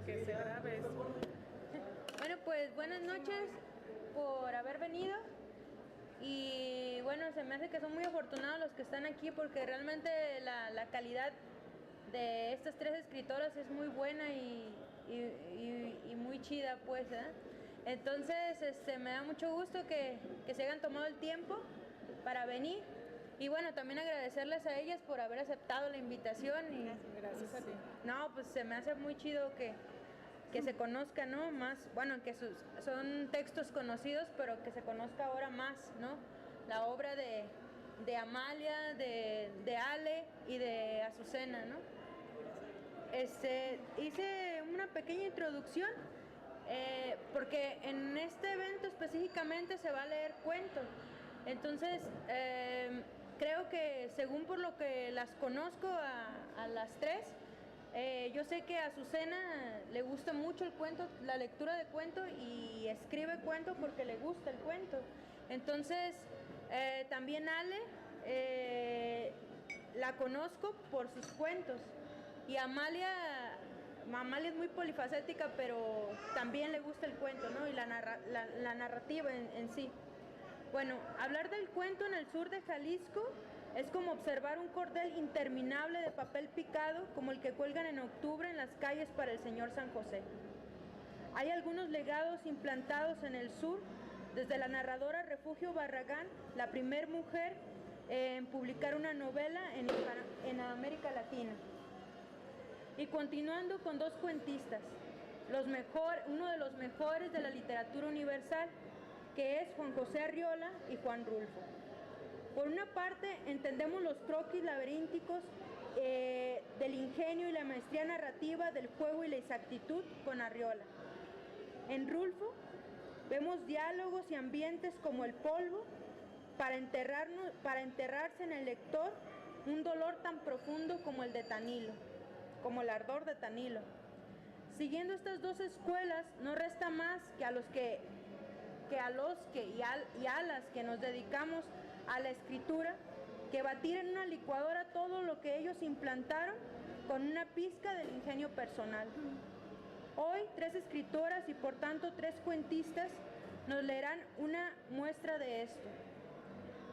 que se grabe eso. Bueno, pues buenas noches por haber venido. Y bueno, se me hace que son muy afortunados los que están aquí, porque realmente la calidad de estas tres escritoras es muy buena y muy chida, pues, ¿eh? Entonces me da mucho gusto que se hayan tomado el tiempo para venir. Y bueno, también agradecerles a ellas por haber aceptado la invitación. Gracias a ti. No, pues se me hace muy chido que se conozca, ¿no? Más, bueno, que son textos conocidos, pero que se conozca ahora más, ¿no? La obra de Amalia, de Ale y de Azucena, ¿no? Hice una pequeña introducción, porque en este evento específicamente se va a leer cuentos. Entonces, creo que según por lo que las conozco a las tres, yo sé que a Azucena le gusta mucho el cuento, la lectura de cuento, y escribe cuento porque le gusta el cuento. Entonces, también Ale, la conozco por sus cuentos. Y Amalia es muy polifacética, pero también le gusta el cuento, ¿no? Y la narrativa en sí. Bueno, hablar del cuento en el sur de Jalisco es como observar un cordel interminable de papel picado, como el que cuelgan en octubre en las calles para el señor San José. Hay algunos legados implantados en el sur, desde la narradora Refugio Barragán, la primer mujer en publicar una novela en América Latina. Y continuando con dos cuentistas, uno de los mejores de la literatura universal, que es Juan José Arriola y Juan Rulfo. Por una parte, entendemos los croquis laberínticos del ingenio y la maestría narrativa del juego y la exactitud con Arriola. En Rulfo vemos diálogos y ambientes como el polvo para enterrarse en el lector un dolor tan profundo como el de Tanilo, como el ardor de Tanilo. Siguiendo estas dos escuelas, no resta más que a las que nos dedicamos a la escritura, que batir en una licuadora todo lo que ellos implantaron con una pizca del ingenio personal. Hoy, tres escritoras y por tanto tres cuentistas nos leerán una muestra de esto.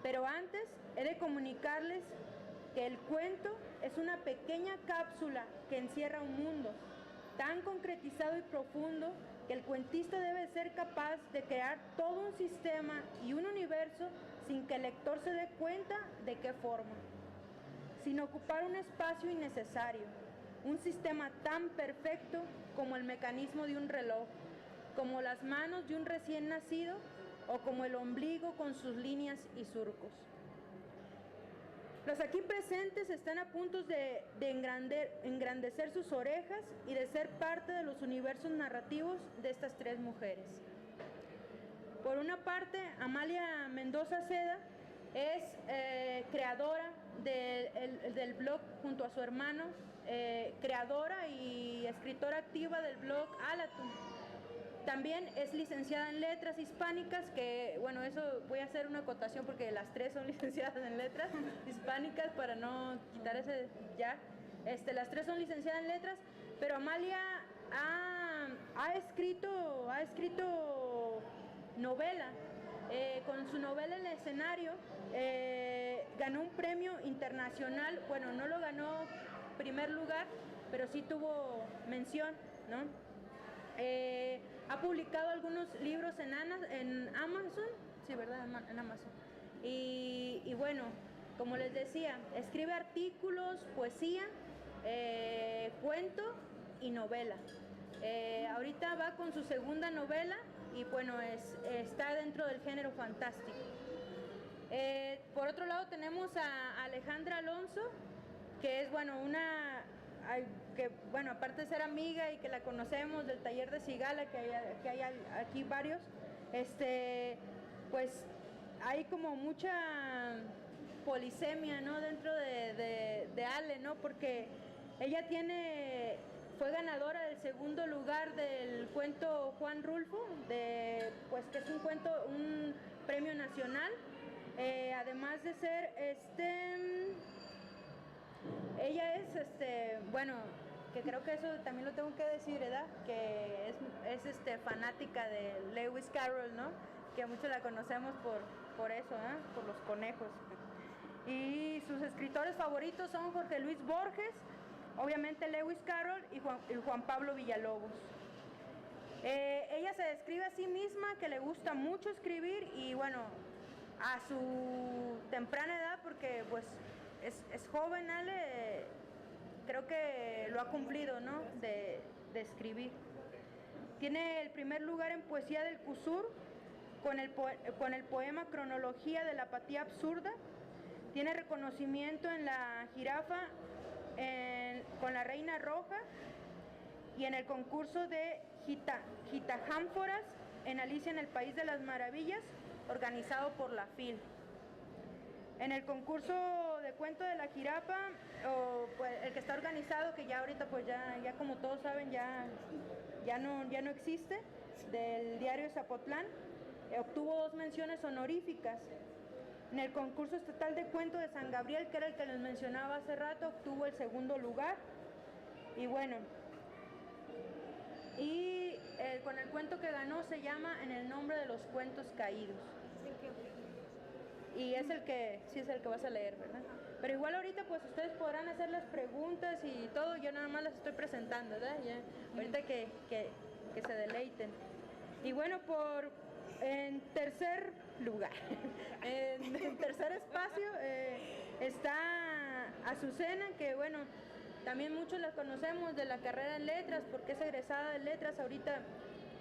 Pero antes he de comunicarles que el cuento es una pequeña cápsula que encierra un mundo tan concretizado y profundo que el cuentista debe ser capaz de crear todo un sistema y un universo sin que el lector se dé cuenta de qué forma, sin ocupar un espacio innecesario, un sistema tan perfecto como el mecanismo de un reloj, como las manos de un recién nacido o como el ombligo con sus líneas y surcos. Los aquí presentes están a punto de engrandecer sus orejas y de ser parte de los universos narrativos de estas tres mujeres. Por una parte, Amalia Mendoza Seda es creadora del blog junto a su hermano, creadora y escritora activa del blog Alatum. También es licenciada en letras hispánicas, que bueno, eso voy a hacer una acotación porque las tres son licenciadas en letras hispánicas para no quitar ese ya. Las tres son licenciadas en letras, pero Amalia ha escrito novela. Con su novela El escenario ganó un premio internacional. Bueno, no lo ganó primer lugar, pero sí tuvo mención, ¿no? Ha publicado algunos libros en Amazon, sí, ¿verdad? En Amazon. Y bueno, como les decía, escribe artículos, poesía, cuento y novela. Ahorita va con su segunda novela y bueno, está dentro del género fantástico. Por otro lado tenemos a Alejandra Alonso, que es bueno, aparte de ser amiga y que la conocemos del taller de Cigala, que hay aquí varios, pues hay como mucha polisemia, ¿no? Dentro de Ale, ¿no? Porque ella fue ganadora del segundo lugar del cuento Juan Rulfo, pues que es un premio nacional, además de ser ella es, que creo que eso también lo tengo que decir, ¿verdad? Que es fanática de Lewis Carroll, ¿no? Que muchos la conocemos por eso, ¿eh? Por los conejos. Y sus escritores favoritos son Jorge Luis Borges, obviamente Lewis Carroll y Juan Pablo Villalobos. Ella se describe a sí misma que le gusta mucho escribir y bueno, a su temprana edad, porque pues es joven, Ale, creo que lo ha cumplido, ¿no? De escribir. Tiene el primer lugar en Poesía del Cusur con el poema Cronología de la Apatía Absurda. Tiene reconocimiento en la Jirafa con la Reina Roja y en el concurso de Gitajámforas en Alicia en el País de las Maravillas, organizado por la FIL. En el concurso de cuento de la Jirafa, pues, el que está organizado, que ya ahorita pues ya como todos saben ya no existe, del diario Zapotlán, obtuvo 2 menciones honoríficas. En el concurso estatal de cuento de San Gabriel, que era el que les mencionaba hace rato, obtuvo el segundo lugar. Y bueno, con el cuento que ganó se llama En el nombre de los cuentos caídos. Y es el que vas a leer, ¿verdad? Pero igual ahorita pues ustedes podrán hacer las preguntas y todo, yo nada más las estoy presentando, ¿verdad? Ya, ahorita que se deleiten. Y bueno, en tercer lugar, en tercer espacio está Azucena, que bueno, también muchos la conocemos de la carrera en letras, porque es egresada de letras, ahorita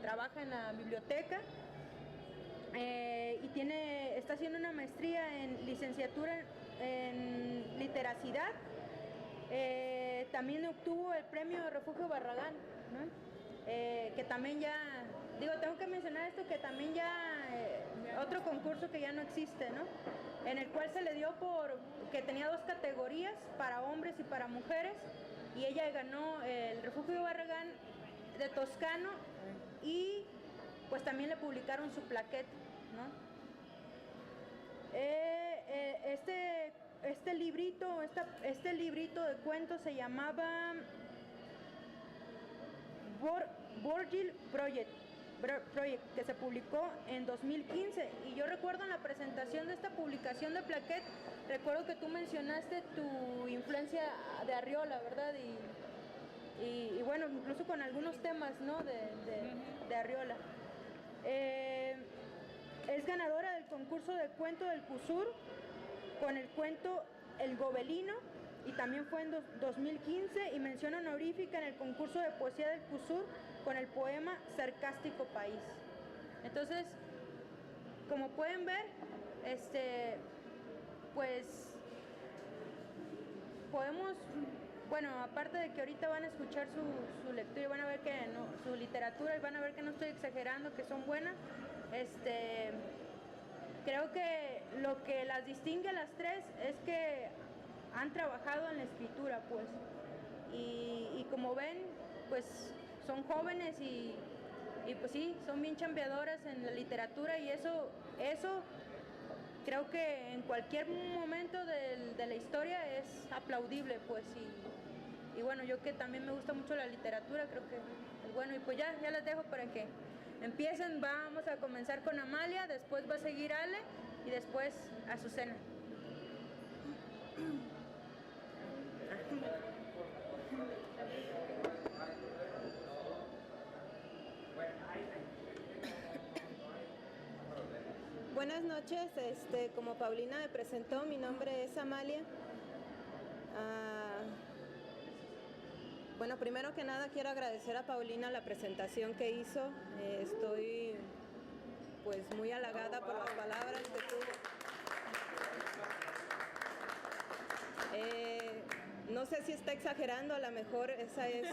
trabaja en la biblioteca y está haciendo una maestría en licenciatura en literacidad. También obtuvo el premio Refugio Barragán, ¿no? Que también ya, tengo que mencionar esto, que también ya otro concurso que ya no existe, ¿no? En el cual se le dio que tenía 2 categorías, para hombres y para mujeres, y ella ganó el Refugio Barragán de Toscano y pues también le publicaron su plaqueta, ¿no? Este librito de cuentos se llamaba Borgil Project, que se publicó en 2015, y yo recuerdo en la presentación de esta publicación de plaquet, recuerdo que tú mencionaste tu influencia de Arriola, ¿verdad? Y bueno, incluso con algunos temas, ¿no? de Arriola. Es ganadora del concurso de cuento del Cusur con el cuento El Gobelino, y también fue en 2015, y mención honorífica en el concurso de poesía del Cusur con el poema Sarcástico País. Entonces, como pueden ver, pues podemos, bueno, aparte de que ahorita van a escuchar su lectura y van a ver que su literatura, y van a ver que no estoy exagerando, que son buenas, creo que lo que las distingue a las 3 es que han trabajado en la escritura, pues, y como ven, pues son jóvenes y pues sí, son bien chambeadoras en la literatura, y eso creo que en cualquier momento de la historia es aplaudible, pues, y bueno, yo que también me gusta mucho la literatura, creo que es bueno. Y pues ya les dejo para que empiecen. Vamos a comenzar con Amalia, después va a seguir Ale y después Azucena. Buenas noches, como Paulina me presentó, mi nombre es Amalia. Bueno, primero que nada quiero agradecer a Paulina la presentación que hizo. Estoy pues muy halagada por las palabras que tuvo. No sé si está exagerando, a lo mejor esa es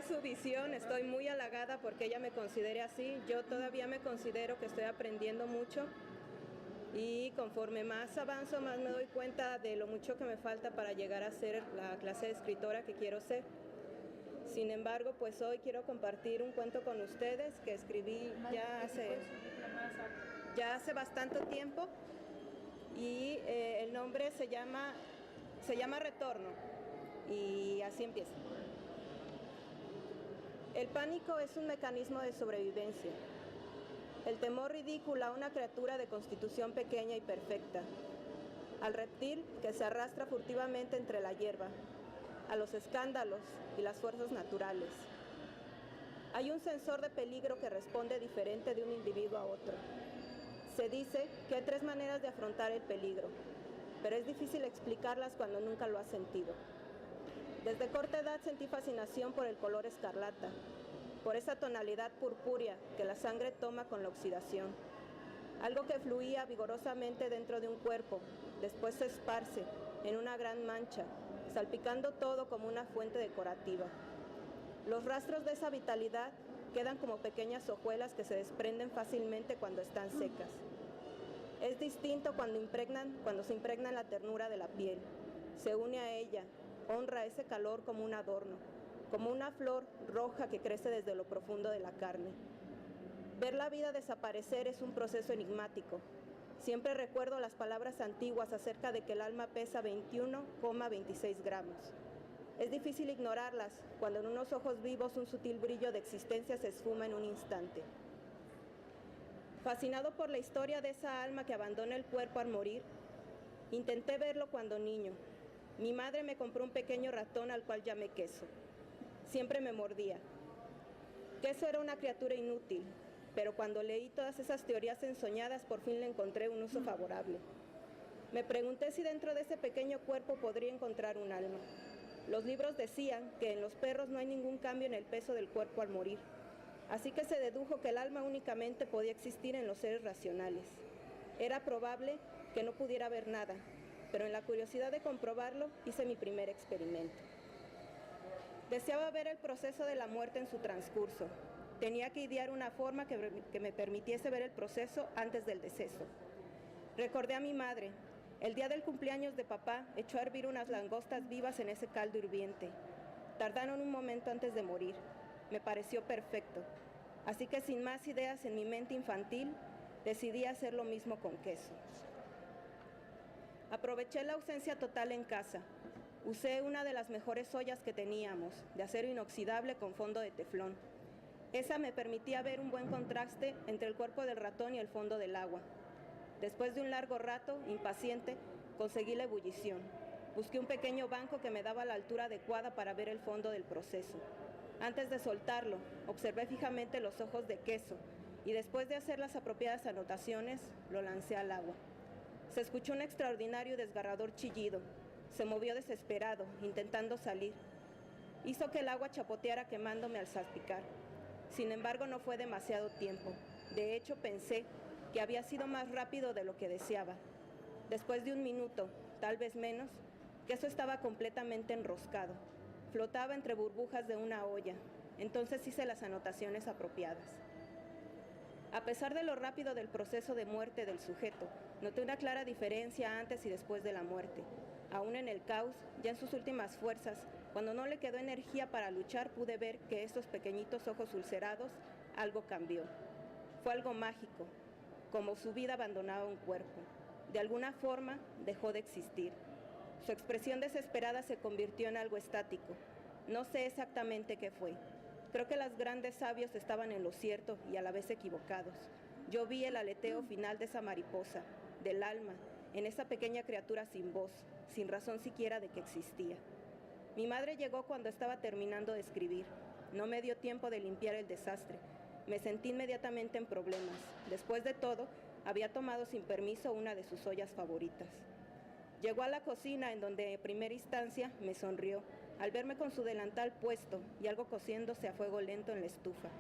su visión. Estoy muy halagada porque ella me considere así. Yo todavía me considero que estoy aprendiendo mucho, y conforme más avanzo, más me doy cuenta de lo mucho que me falta para llegar a ser la clase de escritora que quiero ser. Sin embargo, pues hoy quiero compartir un cuento con ustedes que escribí ya hace bastante tiempo, y el nombre se llama Retorno, y así empieza. El pánico es un mecanismo de sobrevivencia. El temor ridícula a una criatura de constitución pequeña y perfecta, al reptil que se arrastra furtivamente entre la hierba, a los escándalos y las fuerzas naturales. Hay un sensor de peligro que responde diferente de un individuo a otro. Se dice que hay 3 maneras de afrontar el peligro, pero es difícil explicarlas cuando nunca lo has sentido. Desde corta edad sentí fascinación por el color escarlata, por esa tonalidad purpúrea que la sangre toma con la oxidación. Algo que fluía vigorosamente dentro de un cuerpo, después se esparce en una gran mancha, salpicando todo como una fuente decorativa. Los rastros de esa vitalidad quedan como pequeñas hojuelas que se desprenden fácilmente cuando están secas. Es distinto cuando se impregna la ternura de la piel, se une a ella, honra ese calor como un adorno, como una flor roja que crece desde lo profundo de la carne. Ver la vida desaparecer es un proceso enigmático. Siempre recuerdo las palabras antiguas acerca de que el alma pesa 21,26 gramos. Es difícil ignorarlas cuando en unos ojos vivos un sutil brillo de existencia se esfuma en un instante. Fascinado por la historia de esa alma que abandona el cuerpo al morir, intenté verlo cuando niño. Mi madre me compró un pequeño ratón al cual llamé Queso. Siempre me mordía. Queso era una criatura inútil, pero cuando leí todas esas teorías ensoñadas, por fin le encontré un uso favorable. Me pregunté si dentro de ese pequeño cuerpo podría encontrar un alma. Los libros decían que en los perros no hay ningún cambio en el peso del cuerpo al morir, así que se dedujo que el alma únicamente podía existir en los seres racionales. Era probable que no pudiera ver nada, pero en la curiosidad de comprobarlo hice mi primer experimento. Deseaba ver el proceso de la muerte en su transcurso. Tenía que idear una forma que me permitiese ver el proceso antes del deceso. Recordé a mi madre. El día del cumpleaños de papá echó a hervir unas langostas vivas en ese caldo hirviente. Tardaron un momento antes de morir. Me pareció perfecto. Así que sin más ideas en mi mente infantil, decidí hacer lo mismo con Queso. Aproveché la ausencia total en casa. Usé una de las mejores ollas que teníamos, de acero inoxidable con fondo de teflón. Esa me permitía ver un buen contraste entre el cuerpo del ratón y el fondo del agua. Después de un largo rato, impaciente, conseguí la ebullición. Busqué un pequeño banco que me daba la altura adecuada para ver el fondo del proceso. Antes de soltarlo, observé fijamente los ojos de Queso y después de hacer las apropiadas anotaciones, lo lancé al agua. Se escuchó un extraordinario y desgarrador chillido. Se movió desesperado, intentando salir. Hizo que el agua chapoteara quemándome al salpicar. Sin embargo, no fue demasiado tiempo. De hecho, pensé que había sido más rápido de lo que deseaba. Después de 1 minuto, tal vez menos, Queso estaba completamente enroscado. Flotaba entre burbujas de una olla. Entonces hice las anotaciones apropiadas. A pesar de lo rápido del proceso de muerte del sujeto, noté una clara diferencia antes y después de la muerte. Aún en el caos, ya en sus últimas fuerzas, cuando no le quedó energía para luchar, pude ver que esos pequeñitos ojos ulcerados, algo cambió. Fue algo mágico, como su vida abandonaba un cuerpo. De alguna forma, dejó de existir. Su expresión desesperada se convirtió en algo estático. No sé exactamente qué fue. Creo que los grandes sabios estaban en lo cierto y a la vez equivocados. Yo vi el aleteo final de esa mariposa, del alma, en esa pequeña criatura sin voz, sin razón siquiera de que existía. Mi madre llegó cuando estaba terminando de escribir. No me dio tiempo de limpiar el desastre. Me sentí inmediatamente en problemas. Después de todo, había tomado sin permiso una de sus ollas favoritas. Llegó a la cocina, en donde en primera instancia me sonrió, al verme con su delantal puesto y algo cociéndose a fuego lento en la estufa.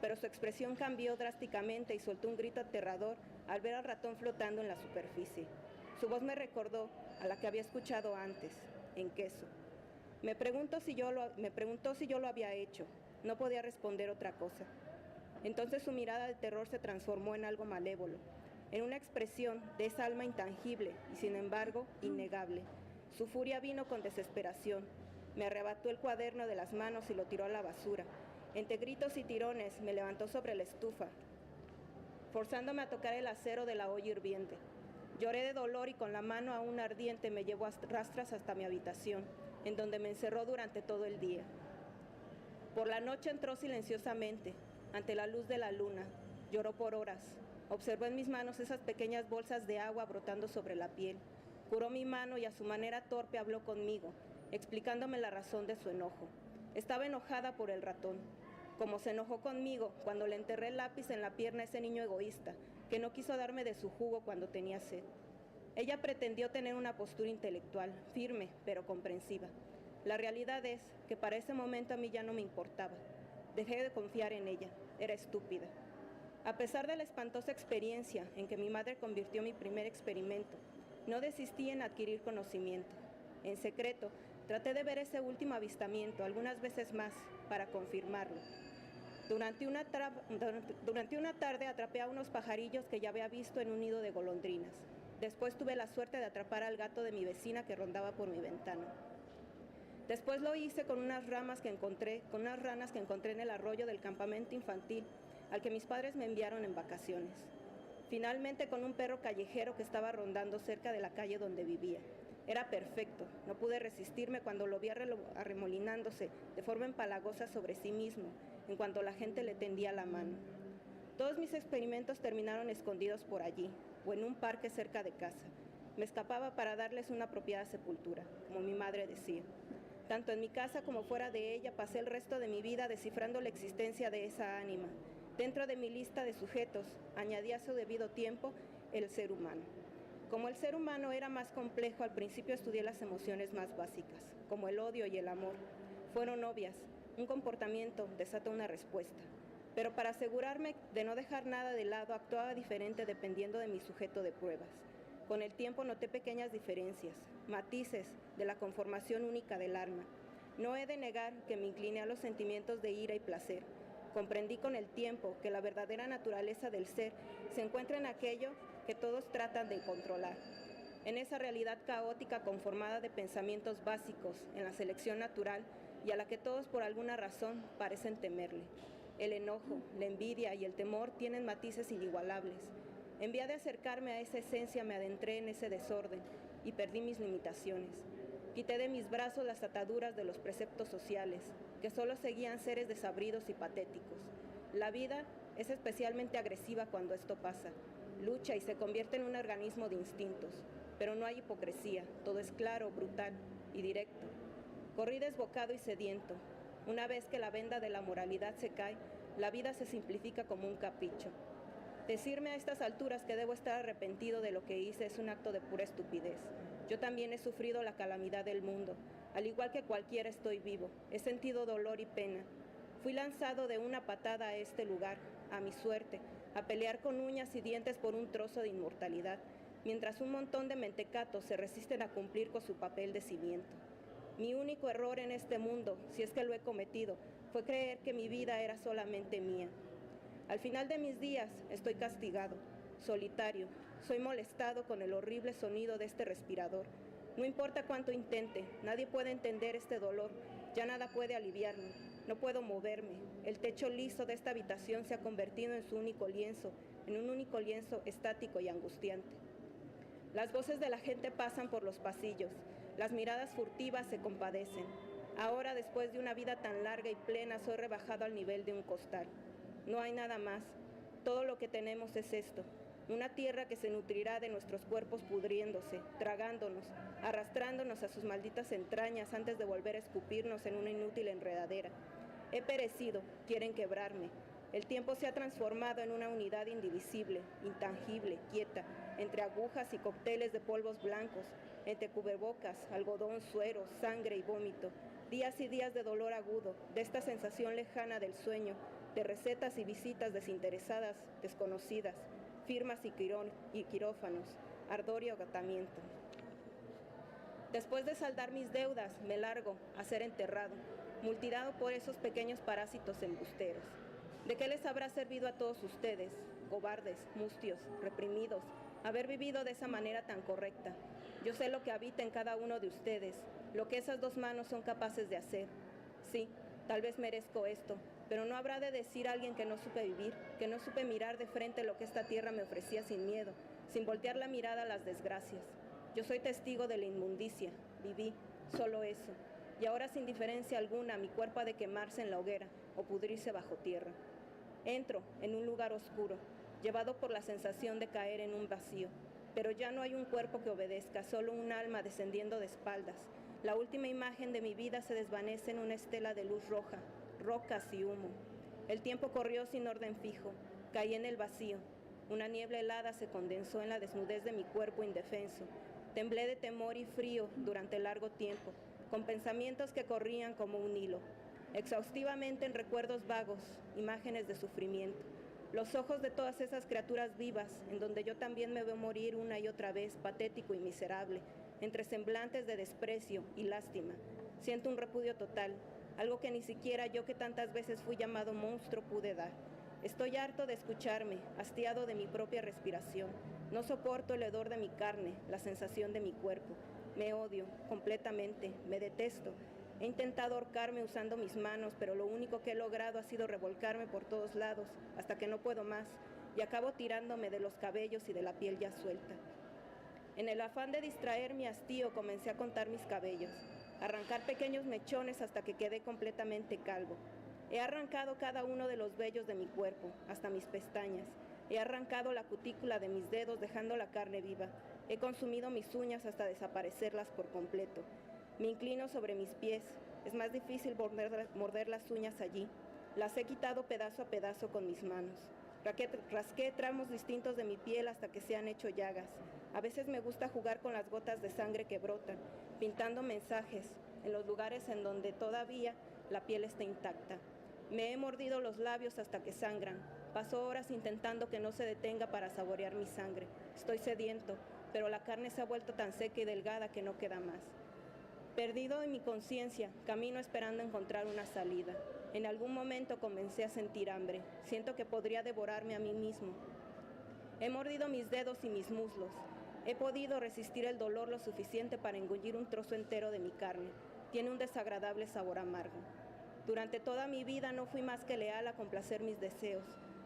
Pero su expresión cambió drásticamente y soltó un grito aterrador al ver al ratón flotando en la superficie. Su voz me recordó a la que había escuchado antes, en Queso. Me preguntó si yo lo había hecho. No podía responder otra cosa. Entonces su mirada de terror se transformó en algo malévolo, en una expresión de esa alma intangible y sin embargo innegable. Su furia vino con desesperación. Me arrebató el cuaderno de las manos y lo tiró a la basura. Entre gritos y tirones me levantó sobre la estufa, forzándome a tocar el acero de la olla hirviente. Lloré de dolor y con la mano aún ardiente me llevó a rastras hasta mi habitación. en donde me encerró durante todo el día. Por la noche entró silenciosamente, ante la luz de la luna, lloró por horas, observó en mis manos esas pequeñas bolsas de agua brotando sobre la piel, curó mi mano y a su manera torpe habló conmigo, explicándome la razón de su enojo. Estaba enojada por el ratón, como se enojó conmigo cuando le enterré el lápiz en la pierna a ese niño egoísta, que no quiso darme de su jugo cuando tenía sed. Ella pretendió tener una postura intelectual, firme, pero comprensiva. La realidad es que para ese momento a mí ya no me importaba. Dejé de confiar en ella, era estúpida. A pesar de la espantosa experiencia en que mi madre convirtió mi primer experimento, no desistí en adquirir conocimiento. En secreto, traté de ver ese último avistamiento algunas veces más para confirmarlo. Durante una tarde atrapé a unos pajarillos que ya había visto en un nido de golondrinas. Después tuve la suerte de atrapar al gato de mi vecina que rondaba por mi ventana. Después lo hice con unas ranas que encontré en el arroyo del campamento infantil al que mis padres me enviaron en vacaciones. Finalmente con un perro callejero que estaba rondando cerca de la calle donde vivía. Era perfecto, no pude resistirme cuando lo vi arremolinándose de forma empalagosa sobre sí mismo, en cuanto la gente le tendía la mano. Todos mis experimentos terminaron escondidos por allí, o en un parque cerca de casa. Me escapaba para darles una apropiada sepultura, como mi madre decía. Tanto en mi casa como fuera de ella pasé el resto de mi vida descifrando la existencia de esa ánima. Dentro de mi lista de sujetos, añadí a su debido tiempo el ser humano. Como el ser humano era más complejo, al principio estudié las emociones más básicas, como el odio y el amor. Fueron obvias, un comportamiento desata una respuesta. Pero para asegurarme de no dejar nada de lado, actuaba diferente dependiendo de mi sujeto de pruebas. Con el tiempo noté pequeñas diferencias, matices de la conformación única del alma. No he de negar que me incliné a los sentimientos de ira y placer. Comprendí con el tiempo que la verdadera naturaleza del ser se encuentra en aquello que todos tratan de controlar. En esa realidad caótica conformada de pensamientos básicos en la selección natural y a la que todos por alguna razón parecen temerle. El enojo, la envidia y el temor tienen matices inigualables. En vía de acercarme a esa esencia me adentré en ese desorden y perdí mis limitaciones. Quité de mis brazos las ataduras de los preceptos sociales, que solo seguían seres desabridos y patéticos. La vida es especialmente agresiva cuando esto pasa. Lucha y se convierte en un organismo de instintos, pero no hay hipocresía, todo es claro, brutal y directo. Corrí desbocado y sediento. Una vez que la venda de la moralidad se cae, la vida se simplifica como un capricho. Decirme a estas alturas que debo estar arrepentido de lo que hice es un acto de pura estupidez. Yo también he sufrido la calamidad del mundo. Al igual que cualquiera estoy vivo. He sentido dolor y pena. Fui lanzado de una patada a este lugar, a mi suerte, a pelear con uñas y dientes por un trozo de inmortalidad, mientras un montón de mentecatos se resisten a cumplir con su papel de cimiento. Mi único error en este mundo, si es que lo he cometido, fue creer que mi vida era solamente mía. Al final de mis días estoy castigado, solitario, soy molestado con el horrible sonido de este respirador. No importa cuánto intente, nadie puede entender este dolor, ya nada puede aliviarme, no puedo moverme. El techo liso de esta habitación se ha convertido en un único lienzo estático y angustiante. Las voces de la gente pasan por los pasillos, las miradas furtivas se compadecen. Ahora, después de una vida tan larga y plena, soy rebajado al nivel de un costal. No hay nada más. Todo lo que tenemos es esto. Una tierra que se nutrirá de nuestros cuerpos pudriéndose, tragándonos, arrastrándonos a sus malditas entrañas antes de volver a escupirnos en una inútil enredadera. He perecido, quieren quebrarme. El tiempo se ha transformado en una unidad indivisible, intangible, quieta, entre agujas y cócteles de polvos blancos, entre cubrebocas, algodón, suero, sangre y vómito. Días y días de dolor agudo, de esta sensación lejana del sueño, de recetas y visitas desinteresadas, desconocidas, firmas y quirófanos, ardor y agotamiento. Después de saldar mis deudas, me largo a ser enterrado, mutilado por esos pequeños parásitos embusteros. ¿De qué les habrá servido a todos ustedes, cobardes, mustios, reprimidos, haber vivido de esa manera tan correcta? Yo sé lo que habita en cada uno de ustedes, lo que esas dos manos son capaces de hacer. Sí, tal vez merezco esto, pero no habrá de decir a alguien que no supe vivir, que no supe mirar de frente lo que esta tierra me ofrecía sin miedo, sin voltear la mirada a las desgracias. Yo soy testigo de la inmundicia, viví, solo eso. y ahora sin diferencia alguna mi cuerpo ha de quemarse en la hoguera o pudrirse bajo tierra. Entro en un lugar oscuro, llevado por la sensación de caer en un vacío, pero ya no hay un cuerpo que obedezca, solo un alma descendiendo de espaldas. La última imagen de mi vida se desvanece en una estela de luz roja, rocas y humo. El tiempo corrió sin orden fijo, caí en el vacío. Una niebla helada se condensó en la desnudez de mi cuerpo indefenso. Temblé de temor y frío durante largo tiempo, con pensamientos que corrían como un hilo, exhaustivamente en recuerdos vagos, imágenes de sufrimiento. Los ojos de todas esas criaturas vivas, en donde yo también me veo morir una y otra vez, patético y miserable, entre semblantes de desprecio y lástima. Siento un repudio total, algo que ni siquiera yo que tantas veces fui llamado monstruo pude dar. Estoy harto de escucharme, hastiado de mi propia respiración. No soporto el hedor de mi carne, la sensación de mi cuerpo. Me odio completamente, me detesto. He intentado ahorcarme usando mis manos, pero lo único que he logrado ha sido revolcarme por todos lados, hasta que no puedo más, y acabo tirándome de los cabellos y de la piel ya suelta. En el afán de distraer mi hastío, comencé a contar mis cabellos, a arrancar pequeños mechones hasta que quedé completamente calvo. He arrancado cada uno de los vellos de mi cuerpo, hasta mis pestañas. He arrancado la cutícula de mis dedos, dejando la carne viva. He consumido mis uñas hasta desaparecerlas por completo. Me inclino sobre mis pies. Es más difícil morder las uñas allí. Las he quitado pedazo a pedazo con mis manos. Rasqué tramos distintos de mi piel hasta que se han hecho llagas. A veces me gusta jugar con las gotas de sangre que brotan, pintando mensajes en los lugares en donde todavía la piel está intacta. Me he mordido los labios hasta que sangran. Paso horas intentando que no se detenga para saborear mi sangre. Estoy sediento, pero la carne se ha vuelto tan seca y delgada que no queda más. Perdido en mi conciencia, camino esperando encontrar una salida. En algún momento comencé a sentir hambre. Siento que podría devorarme a mí mismo. He mordido mis dedos y mis muslos. He podido resistir el dolor lo suficiente para engullir un trozo entero de mi carne. Tiene un desagradable sabor amargo. Durante toda mi vida no fui más que leal a complacer mis deseos.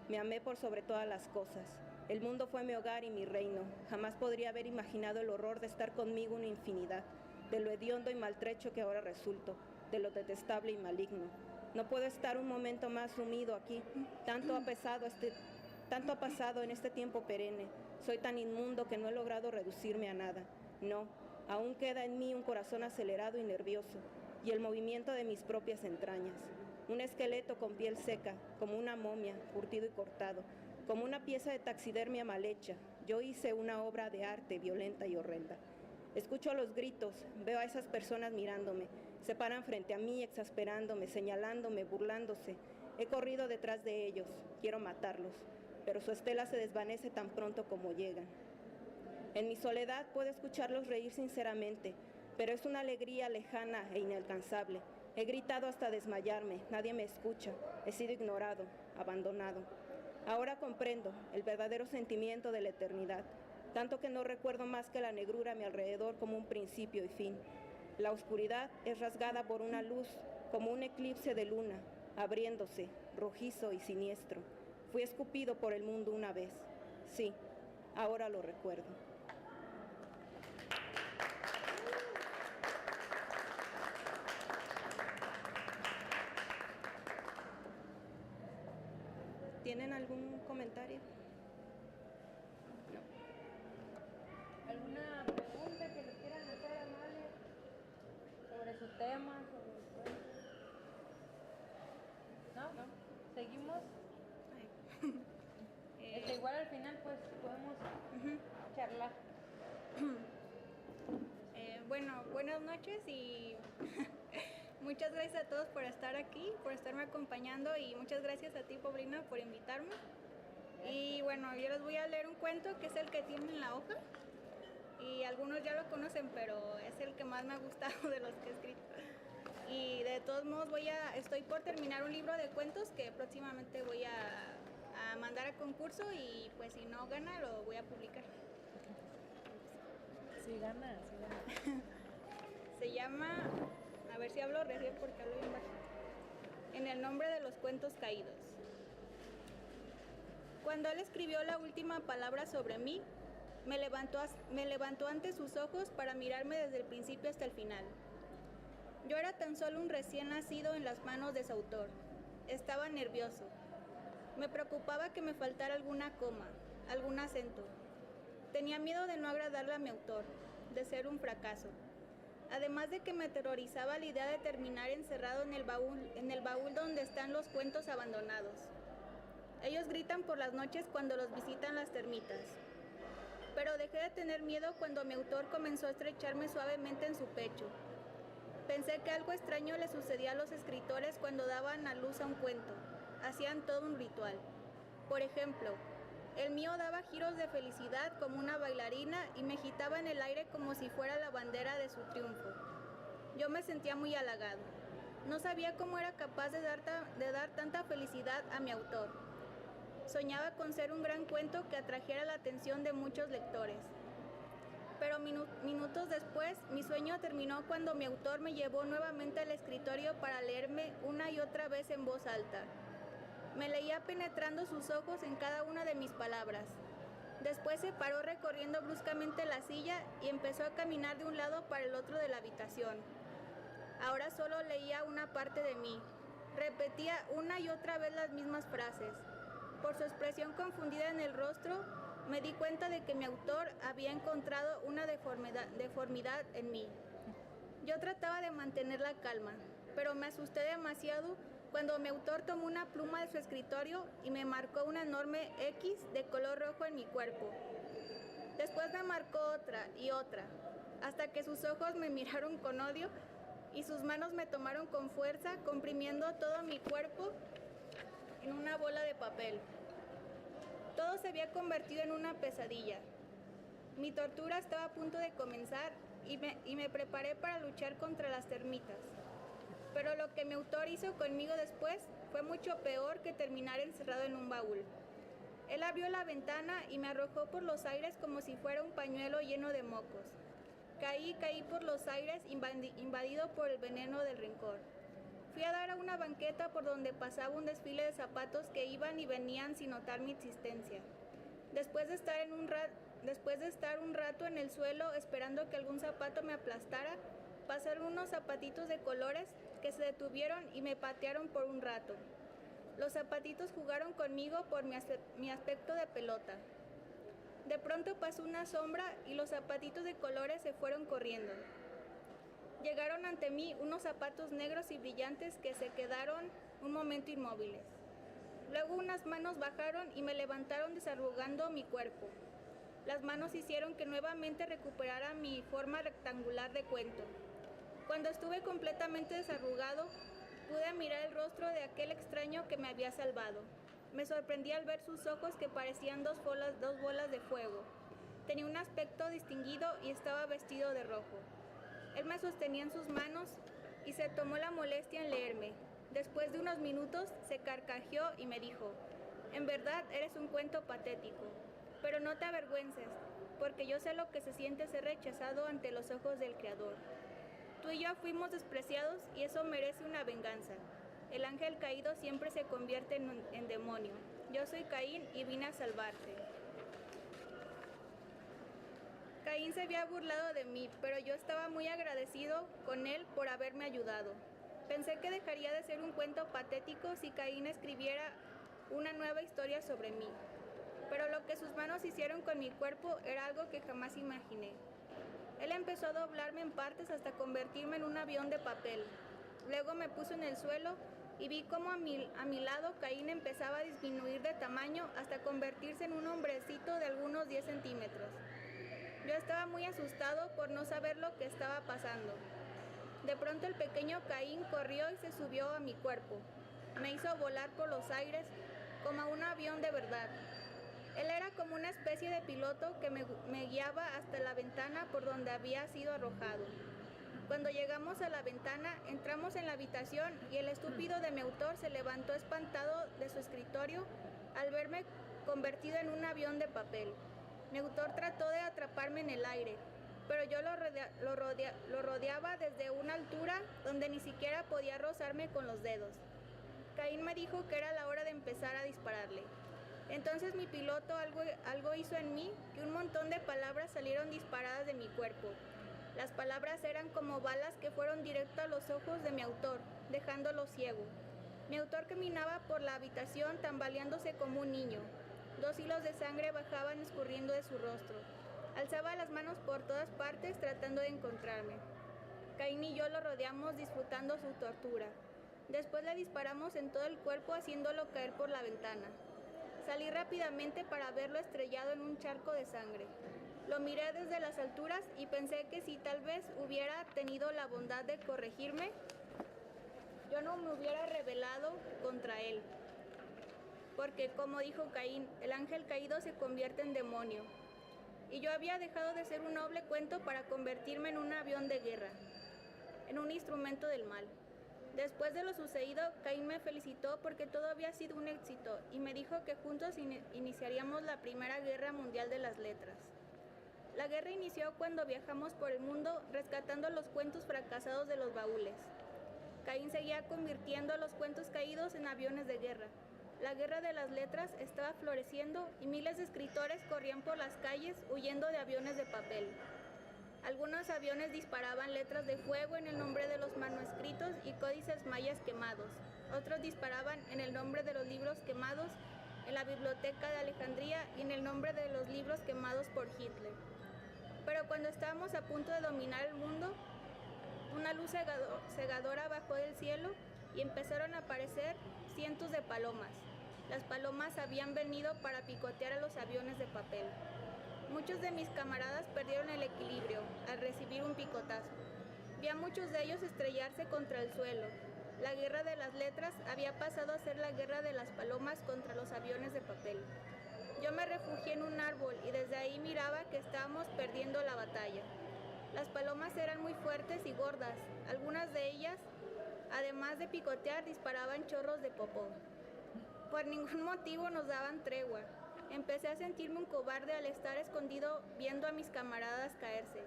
Me amé por sobre todas las cosas. El mundo fue mi hogar y mi reino. Jamás podría haber imaginado el horror de estar conmigo una infinidad, de lo hediondo y maltrecho que ahora resulto, de lo detestable y maligno. No puedo estar un momento más sumido aquí. Tanto ha pasado en este tiempo perenne. Soy tan inmundo que no he logrado reducirme a nada. No, aún queda en mí un corazón acelerado y nervioso, y el movimiento de mis propias entrañas. Un esqueleto con piel seca, como una momia, curtido y cortado, como una pieza de taxidermia mal hecha. Yo hice una obra de arte violenta y horrenda. Escucho los gritos, veo a esas personas mirándome, se paran frente a mí exasperándome, señalándome, burlándose. He corrido detrás de ellos, quiero matarlos, pero su estela se desvanece tan pronto como llegan. En mi soledad puedo escucharlos reír sinceramente, pero es una alegría lejana e inalcanzable. He gritado hasta desmayarme, nadie me escucha, he sido ignorado, abandonado. Ahora comprendo el verdadero sentimiento de la eternidad, tanto que no recuerdo más que la negrura a mi alrededor como un principio y fin. La oscuridad es rasgada por una luz, como un eclipse de luna, abriéndose, rojizo y siniestro. Fui escupido por el mundo una vez. Sí, ahora lo recuerdo. ¿Tienen algún comentario? No. ¿Alguna pregunta que le quieran hacer a Amalia sobre su tema, sobre el cuento? ¿No? ¿Seguimos? Igual al final pues podemos charlar. Bueno, buenas noches y muchas gracias a todos por estar aquí, por estarme acompañando y muchas gracias a ti, Paulina, por invitarme. Y bueno, yo les voy a leer un cuento que es el que tiene en la hoja y algunos ya lo conocen, pero es el que más me ha gustado de los que he escrito. Y de todos modos estoy por terminar un libro de cuentos que próximamente voy a mandar a concurso y pues si no gana lo voy a publicar. Sí, gana. Se llama, a ver si hablo recién porque hablo bien bajo. En el nombre de los cuentos caídos. Cuando él escribió la última palabra sobre mí, me levantó ante sus ojos para mirarme desde el principio hasta el final. Yo era tan solo un recién nacido en las manos de su autor. Estaba nervioso. Me preocupaba que me faltara alguna coma, algún acento. Tenía miedo de no agradarle a mi autor, de ser un fracaso. Además de que me aterrorizaba la idea de terminar encerrado en el baúl donde están los cuentos abandonados. Ellos gritan por las noches cuando los visitan las termitas. Pero dejé de tener miedo cuando mi autor comenzó a estrecharme suavemente en su pecho. Pensé que algo extraño le sucedía a los escritores cuando daban a luz a un cuento. Hacían todo un ritual. Por ejemplo, el mío daba giros de felicidad como una bailarina y me agitaba en el aire como si fuera la bandera de su triunfo. Yo me sentía muy halagado. No sabía cómo era capaz de dar tanta felicidad a mi autor. Soñaba con ser un gran cuento que atrajera la atención de muchos lectores. Pero minutos después, mi sueño terminó cuando mi autor me llevó nuevamente al escritorio para leerme una y otra vez en voz alta. Me leía penetrando sus ojos en cada una de mis palabras. Después se paró recorriendo bruscamente la silla y empezó a caminar de un lado para el otro de la habitación. Ahora solo leía una parte de mí. Repetía una y otra vez las mismas frases. Por su expresión confundida en el rostro, me di cuenta de que mi autor había encontrado una deformidad en mí. Yo trataba de mantener la calma, pero me asusté demasiado cuando mi autor tomó una pluma de su escritorio y me marcó una enorme X de color rojo en mi cuerpo. Después me marcó otra y otra, hasta que sus ojos me miraron con odio y sus manos me tomaron con fuerza, comprimiendo todo mi cuerpo en una bola de papel. Todo se había convertido en una pesadilla. Mi tortura estaba a punto de comenzar y me preparé para luchar contra las termitas. Pero lo que mi autor hizo conmigo después fue mucho peor que terminar encerrado en un baúl. Él abrió la ventana y me arrojó por los aires como si fuera un pañuelo lleno de mocos. Caí por los aires invadido por el veneno del rencor. Fui a dar a una banqueta por donde pasaba un desfile de zapatos que iban y venían sin notar mi existencia. Después de estar un rato en el suelo esperando que algún zapato me aplastara, pasaron unos zapatitos de colores que se detuvieron y me patearon por un rato. Los zapatitos jugaron conmigo por mi aspecto de pelota. De pronto pasó una sombra y los zapatitos de colores se fueron corriendo. Llegaron ante mí unos zapatos negros y brillantes que se quedaron un momento inmóviles. Luego unas manos bajaron y me levantaron desarrugando mi cuerpo. Las manos hicieron que nuevamente recuperara mi forma rectangular de cuento. Cuando estuve completamente desarrugado, pude mirar el rostro de aquel extraño que me había salvado. Me sorprendí al ver sus ojos que parecían dos bolas de fuego. Tenía un aspecto distinguido y estaba vestido de rojo. Él me sostenía en sus manos y se tomó la molestia en leerme. Después de unos minutos se carcajeó y me dijo: «En verdad eres un cuento patético, pero no te avergüences, porque yo sé lo que se siente ser rechazado ante los ojos del Creador. Tú y yo fuimos despreciados y eso merece una venganza. El ángel caído siempre se convierte en demonio. Yo soy Caín y vine a salvarte». Caín se había burlado de mí, pero yo estaba muy agradecido con él por haberme ayudado. Pensé que dejaría de ser un cuento patético si Caín escribiera una nueva historia sobre mí. Pero lo que sus manos hicieron con mi cuerpo era algo que jamás imaginé. Él empezó a doblarme en partes hasta convertirme en un avión de papel. Luego me puso en el suelo y vi cómo a mi lado Caín empezaba a disminuir de tamaño hasta convertirse en un hombrecito de algunos 10 centímetros. Yo estaba muy asustado por no saber lo que estaba pasando. De pronto el pequeño Caín corrió y se subió a mi cuerpo. Me hizo volar por los aires como a un avión de verdad. Él era como una especie de piloto que me guiaba hasta la ventana por donde había sido arrojado. Cuando llegamos a la ventana, entramos en la habitación y el estúpido de mi autor se levantó espantado de su escritorio al verme convertido en un avión de papel. Mi autor trató de atraparme en el aire, pero yo lo rodeaba desde una altura donde ni siquiera podía rozarme con los dedos. Caín me dijo que era la hora de empezar a dispararle. Entonces mi piloto algo hizo en mí, que un montón de palabras salieron disparadas de mi cuerpo. Las palabras eran como balas que fueron directo a los ojos de mi autor, dejándolo ciego. Mi autor caminaba por la habitación tambaleándose como un niño. 2 hilos de sangre bajaban escurriendo de su rostro. Alzaba las manos por todas partes tratando de encontrarme. Caín y yo lo rodeamos disfrutando su tortura. Después le disparamos en todo el cuerpo haciéndolo caer por la ventana. Salí rápidamente para verlo estrellado en un charco de sangre. Lo miré desde las alturas y pensé que si tal vez hubiera tenido la bondad de corregirme, yo no me hubiera rebelado contra él. Porque, como dijo Caín, el ángel caído se convierte en demonio. Y yo había dejado de ser un noble cuento para convertirme en un avión de guerra, en un instrumento del mal. Después de lo sucedido, Caín me felicitó porque todo había sido un éxito y me dijo que juntos iniciaríamos la Primera Guerra Mundial de las Letras. La guerra inició cuando viajamos por el mundo rescatando los cuentos fracasados de los baúles. Caín seguía convirtiendo los cuentos caídos en aviones de guerra. La guerra de las letras estaba floreciendo y miles de escritores corrían por las calles huyendo de aviones de papel. Algunos aviones disparaban letras de fuego en el nombre de los manuscritos y códices mayas quemados. Otros disparaban en el nombre de los libros quemados en la biblioteca de Alejandría y en el nombre de los libros quemados por Hitler. Pero cuando estábamos a punto de dominar el mundo, una luz cegadora bajó del cielo y empezaron a aparecer cientos de palomas. Las palomas habían venido para picotear a los aviones de papel. Muchos de mis camaradas perdieron el equilibrio al recibir un picotazo. Vi a muchos de ellos estrellarse contra el suelo. La guerra de las letras había pasado a ser la guerra de las palomas contra los aviones de papel. Yo me refugié en un árbol y desde ahí miraba que estábamos perdiendo la batalla. Las palomas eran muy fuertes y gordas. Algunas de ellas, además de picotear, disparaban chorros de popó. Por ningún motivo nos daban tregua. Empecé a sentirme un cobarde al estar escondido viendo a mis camaradas caerse.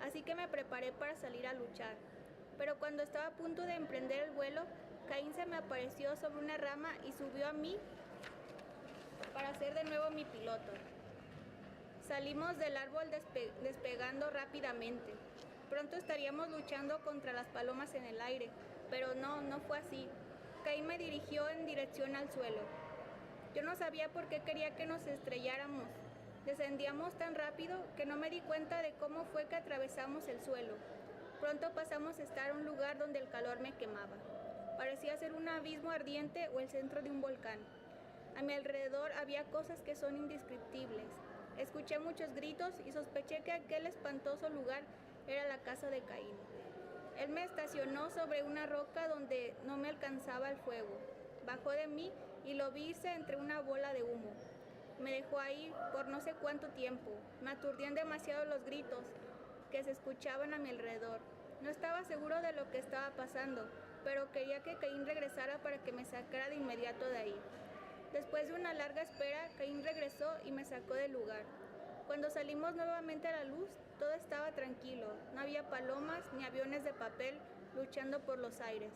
Así que me preparé para salir a luchar. Pero cuando estaba a punto de emprender el vuelo, Caín se me apareció sobre una rama y subió a mí para ser de nuevo mi piloto. Salimos del árbol despegando rápidamente. Pronto estaríamos luchando contra las palomas en el aire, pero no fue así. Caín me dirigió en dirección al suelo. Yo no sabía por qué quería que nos estrelláramos. Descendíamos tan rápido que no me di cuenta de cómo fue que atravesamos el suelo. Pronto pasamos a estar en un lugar donde el calor me quemaba. Parecía ser un abismo ardiente o el centro de un volcán. A mi alrededor había cosas que son indescriptibles. Escuché muchos gritos y sospeché que aquel espantoso lugar era la casa de Caín. Él me estacionó sobre una roca donde no me alcanzaba el fuego. Bajó de mí y lo vi irse entre una bola de humo. Me dejó ahí por no sé cuánto tiempo. Me aturdían demasiado los gritos que se escuchaban a mi alrededor. No estaba seguro de lo que estaba pasando, pero quería que Caín regresara para que me sacara de inmediato de ahí. Después de una larga espera, Caín regresó y me sacó del lugar. Cuando salimos nuevamente a la luz, todo estaba tranquilo. No había palomas ni aviones de papel luchando por los aires.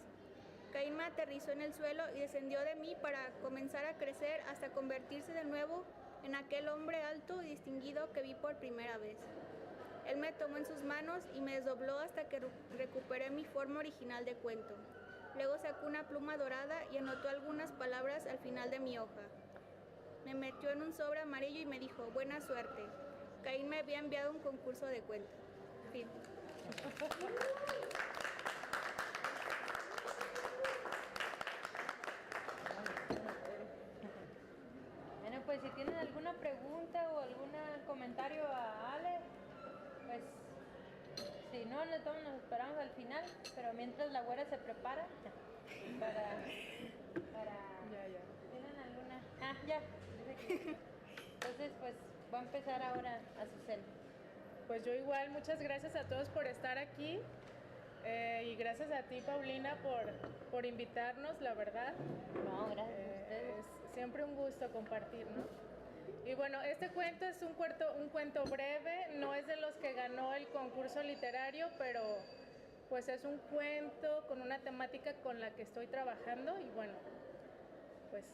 Caín me aterrizó en el suelo y descendió de mí para comenzar a crecer hasta convertirse de nuevo en aquel hombre alto y distinguido que vi por primera vez. Él me tomó en sus manos y me desdobló hasta que recuperé mi forma original de cuento. Luego sacó una pluma dorada y anotó algunas palabras al final de mi hoja. Me metió en un sobre amarillo y me dijo, buena suerte. Caín me había enviado un concurso de cuento. Fin. Bueno, pues si tienen alguna pregunta o algún comentario a Ale, pues si no, nos esperamos al final, pero mientras la güera se prepara para Ya. ¿tienen alguna? Ah, ya. Entonces, pues voy a empezar ahora a Susana. Pues yo igual, muchas gracias a todos por estar aquí y gracias a ti, Paulina, por invitarnos, la verdad. No, gracias a ustedes. Es siempre un gusto compartir, ¿no? Y bueno, este cuento es un cuento breve, no es de los que ganó el concurso literario, pero pues es un cuento con una temática con la que estoy trabajando y bueno, pues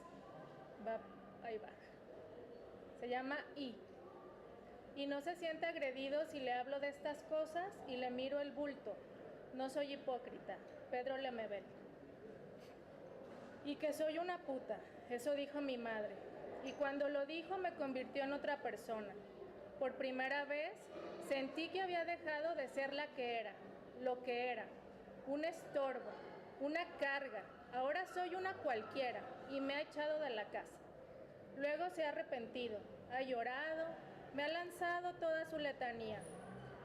ahí va. Se llama I y no se siente agredido si le hablo de estas cosas y le miro el bulto. No soy hipócrita. Pedro Lemebel. Y que soy una puta, eso dijo mi madre. Y cuando lo dijo me convirtió en otra persona. Por primera vez sentí que había dejado de ser la que era, lo que era, un estorbo, una carga. Ahora soy una cualquiera y me ha echado de la casa. Luego se ha arrepentido, ha llorado, me ha lanzado toda su letanía.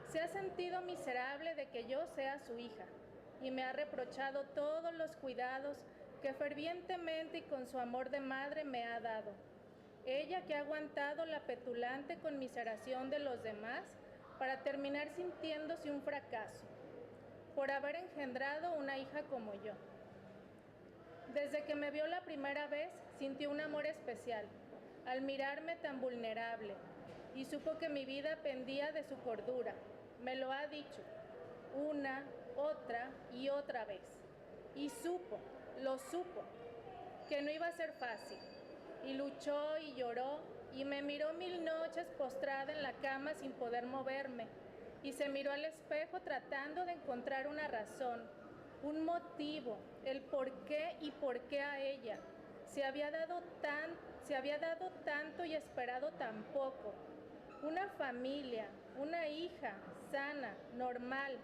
Se ha sentido miserable de que yo sea su hija y me ha reprochado todos los cuidados que fervientemente y con su amor de madre me ha dado. Ella que ha aguantado la petulante conmiseración de los demás para terminar sintiéndose un fracaso por haber engendrado una hija como yo. Desde que me vio la primera vez, sintió un amor especial al mirarme tan vulnerable y supo que mi vida pendía de su cordura. Me lo ha dicho una, otra y otra vez. Y supo, lo supo, que no iba a ser fácil. Y luchó y lloró y me miró 1000 noches postrada en la cama sin poder moverme. Y se miró al espejo tratando de encontrar una razón, un motivo, el por qué y por qué a ella. Se había dado tanto y esperado tan poco. Una familia, una hija sana, normal.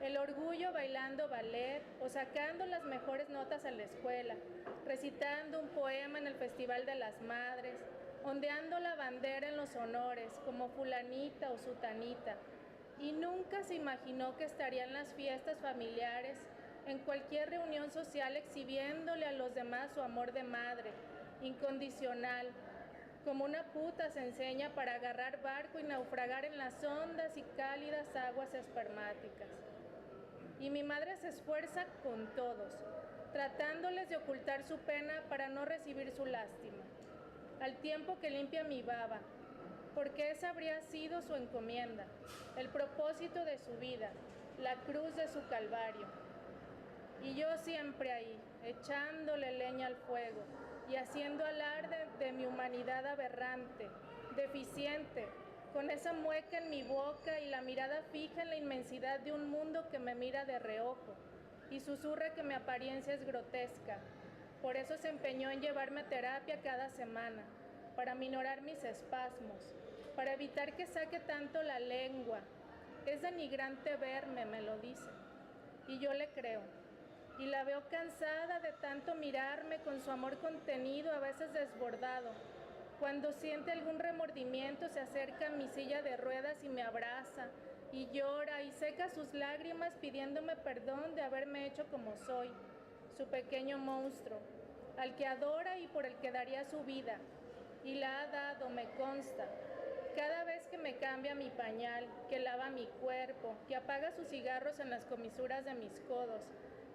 El orgullo bailando ballet o sacando las mejores notas a la escuela, recitando un poema en el Festival de las Madres, ondeando la bandera en los honores como fulanita o sutanita. Y nunca se imaginó que estaría en las fiestas familiares, en cualquier reunión social exhibiéndole a los demás su amor de madre, incondicional, como una puta se enseña para agarrar barco y naufragar en las hondas y cálidas aguas espermáticas. Y mi madre se esfuerza con todos, tratándoles de ocultar su pena para no recibir su lástima, al tiempo que limpia mi baba, porque esa habría sido su encomienda, el propósito de su vida, la cruz de su calvario. Y yo siempre ahí, echándole leña al fuego y haciendo alarde de mi humanidad aberrante, deficiente, con esa mueca en mi boca y la mirada fija en la inmensidad de un mundo que me mira de reojo y susurra que mi apariencia es grotesca. Por eso se empeñó en llevarme a terapia cada semana, para minorar mis espasmos, para evitar que saque tanto la lengua. Es denigrante verme, me lo dice, y yo le creo. Y la veo cansada de tanto mirarme con su amor contenido, a veces desbordado. Cuando siente algún remordimiento, se acerca a mi silla de ruedas y me abraza, y llora y seca sus lágrimas pidiéndome perdón de haberme hecho como soy, su pequeño monstruo, al que adora y por el que daría su vida. Y la ha dado, me consta. Cada vez que me cambia mi pañal, que lava mi cuerpo, que apaga sus cigarros en las comisuras de mis codos,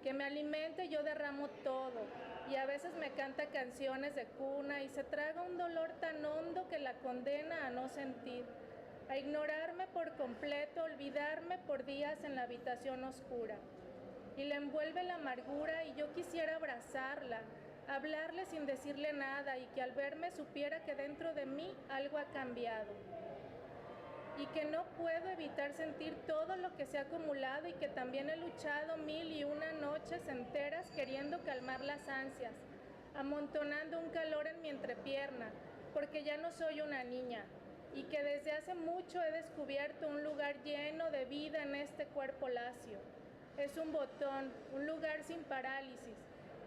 que me alimente, yo derramo todo, y a veces me canta canciones de cuna y se traga un dolor tan hondo que la condena a no sentir, a ignorarme por completo, olvidarme por días en la habitación oscura. Y le envuelve la amargura y yo quisiera abrazarla, hablarle sin decirle nada y que al verme supiera que dentro de mí algo ha cambiado. Y que no puedo evitar sentir todo lo que se ha acumulado y que también he luchado 1001 noches enteras queriendo calmar las ansias, amontonando un calor en mi entrepierna, porque ya no soy una niña y que desde hace mucho he descubierto un lugar lleno de vida en este cuerpo lacio. Es un botón, un lugar sin parálisis,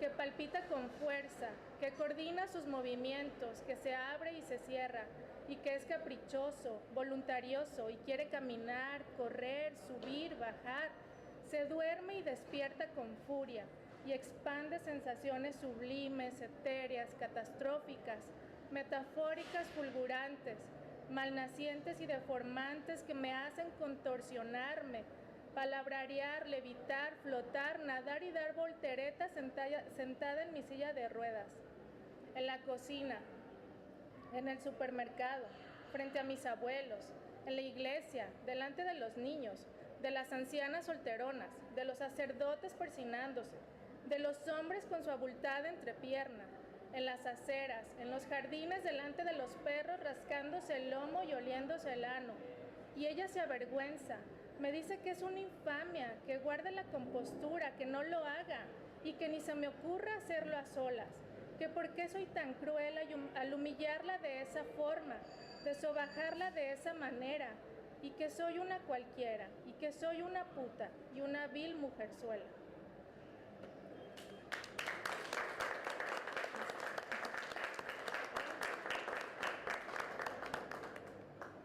que palpita con fuerza, que coordina sus movimientos, que se abre y se cierra, y que es caprichoso, voluntarioso y quiere caminar, correr, subir, bajar. Se duerme y despierta con furia y expande sensaciones sublimes, etéreas, catastróficas, metafóricas, fulgurantes, malnacientes y deformantes que me hacen contorsionarme, palabrear, levitar, flotar, nadar y dar volteretas sentada en mi silla de ruedas, en la cocina, en el supermercado, frente a mis abuelos, en la iglesia, delante de los niños, de las ancianas solteronas, de los sacerdotes persinándose, de los hombres con su abultada entrepierna, en las aceras, en los jardines delante de los perros rascándose el lomo y oliéndose el ano. Y ella se avergüenza, me dice que es una infamia, que guarde la compostura, que no lo haga y que ni se me ocurra hacerlo a solas, que por qué soy tan cruel al humillarla de esa forma, de sobajarla de esa manera, y que soy una cualquiera, y que soy una puta y una vil mujerzuela.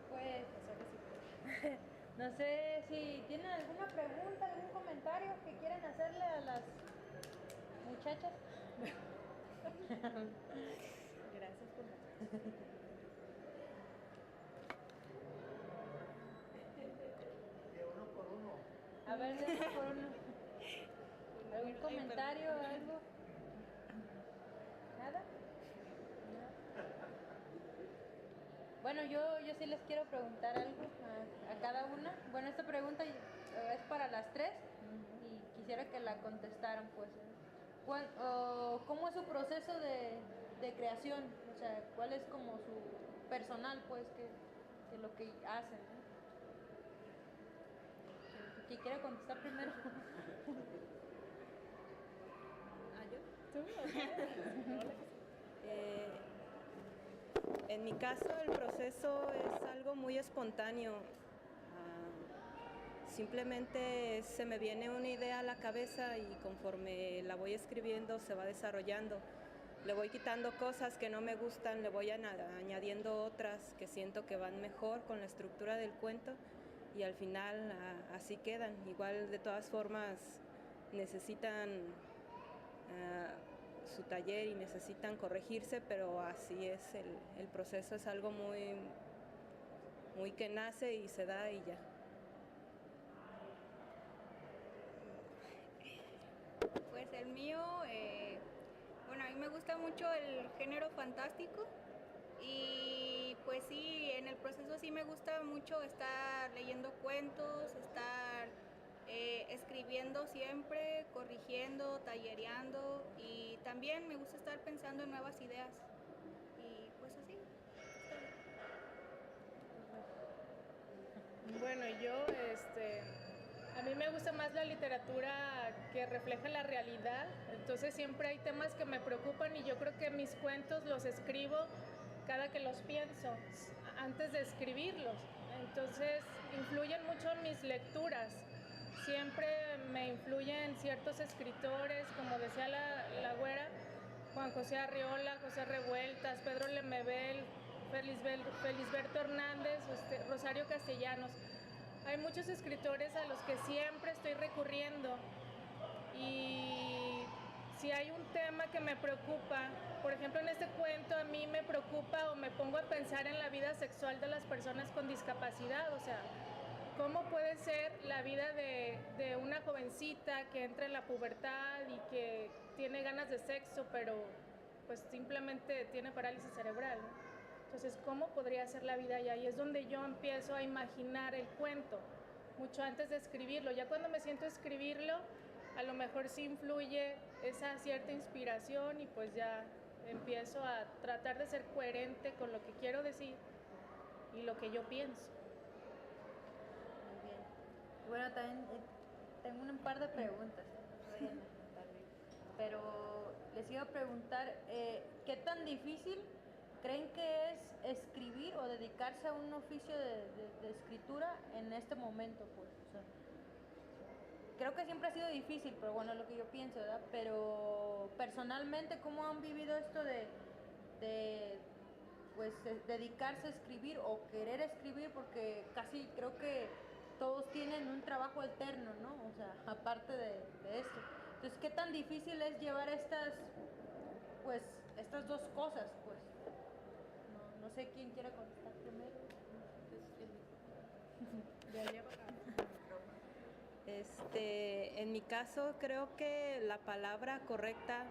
Pues, no sé si tienen alguna pregunta, algún comentario que quieran hacerle a las muchachas. Gracias por la... A ver, deja por uno. ¿Algún comentario o algo? ¿Nada? Bueno, yo sí les quiero preguntar algo a cada una. Bueno, esta pregunta es para las tres y quisiera que la contestaran, pues. ¿Cómo es su proceso de creación? O sea, ¿cuál es como su personal, pues, que lo que hacen? ¿No? ¿Quién quiere contestar primero? ¿Yo? En mi caso el proceso es algo muy espontáneo. Simplemente se me viene una idea a la cabeza y conforme la voy escribiendo se va desarrollando. Le voy quitando cosas que no me gustan, le voy añadiendo otras que siento que van mejor con la estructura del cuento y al final así quedan. Igual de todas formas necesitan su taller y necesitan corregirse, pero así es el proceso, es algo muy que nace y se da y ya. Pues el mío, bueno, a mí me gusta mucho el género fantástico y pues sí, en el proceso sí me gusta mucho estar leyendo cuentos, estar escribiendo siempre, corrigiendo, tallereando y también me gusta estar pensando en nuevas ideas y pues así. Bueno, yo, a mí me gusta más la literatura que refleja la realidad, entonces siempre hay temas que me preocupan y yo creo que mis cuentos los escribo cada que los pienso, antes de escribirlos, entonces influyen mucho en mis lecturas. Siempre me influyen ciertos escritores, como decía la güera, Juan José Arriola, José Revueltas, Pedro Lemebel, Felisberto Hernández, Rosario Castellanos. Hay muchos escritores a los que siempre estoy recurriendo y si hay un tema que me preocupa, por ejemplo en este cuento a mí me preocupa o me pongo a pensar en la vida sexual de las personas con discapacidad, o sea, ¿cómo puede ser la vida de una jovencita que entra en la pubertad y que tiene ganas de sexo, pero pues simplemente tiene parálisis cerebral, ¿no? Entonces, ¿cómo podría ser la vida allá? Y es donde yo empiezo a imaginar el cuento, mucho antes de escribirlo. Ya cuando me siento a escribirlo, a lo mejor sí influye esa cierta inspiración y pues ya empiezo a tratar de ser coherente con lo que quiero decir y lo que yo pienso. Bueno, también tengo un par de preguntas, pero les iba a preguntar, ¿qué tan difícil creen que es escribir o dedicarse a un oficio de escritura en este momento? Pues, o sea, creo que siempre ha sido difícil, pero bueno, es lo que yo pienso, ¿verdad? Pero personalmente, ¿cómo han vivido esto de pues, dedicarse a escribir o querer escribir? Porque casi creo que todos tienen un trabajo alterno, ¿no? O sea, aparte de esto. Entonces, ¿qué tan difícil es llevar estas dos cosas, pues? No sé quién quiere contestar primero. En mi caso creo que la palabra correcta,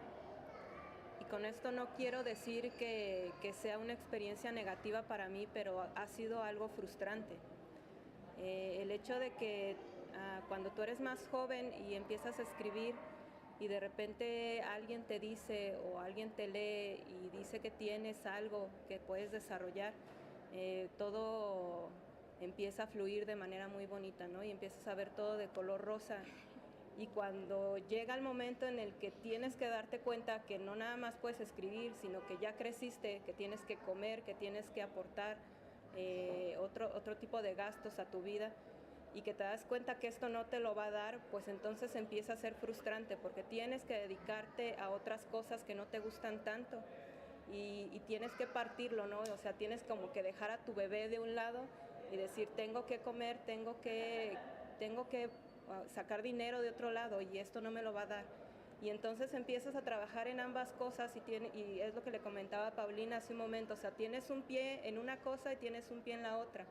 y con esto no quiero decir que sea una experiencia negativa para mí, pero ha sido algo frustrante. El hecho de que cuando tú eres más joven y empiezas a escribir, y de repente alguien te dice o alguien te lee y dice que tienes algo que puedes desarrollar, todo empieza a fluir de manera muy bonita, ¿no? Y empiezas a ver todo de color rosa. Y cuando llega el momento en el que tienes que darte cuenta que no nada más puedes escribir, sino que ya creciste, que tienes que comer, que tienes que aportar otro tipo de gastos a tu vida, y que te das cuenta que esto no te lo va a dar, pues entonces empieza a ser frustrante porque tienes que dedicarte a otras cosas que no te gustan tanto y tienes que partirlo, ¿no? O sea, tienes como que dejar a tu bebé de un lado y decir, tengo que comer, tengo que sacar dinero de otro lado y esto no me lo va a dar. Y entonces empiezas a trabajar en ambas cosas y es lo que le comentaba a Paulina hace un momento, o sea, tienes un pie en una cosa y tienes un pie en la otra.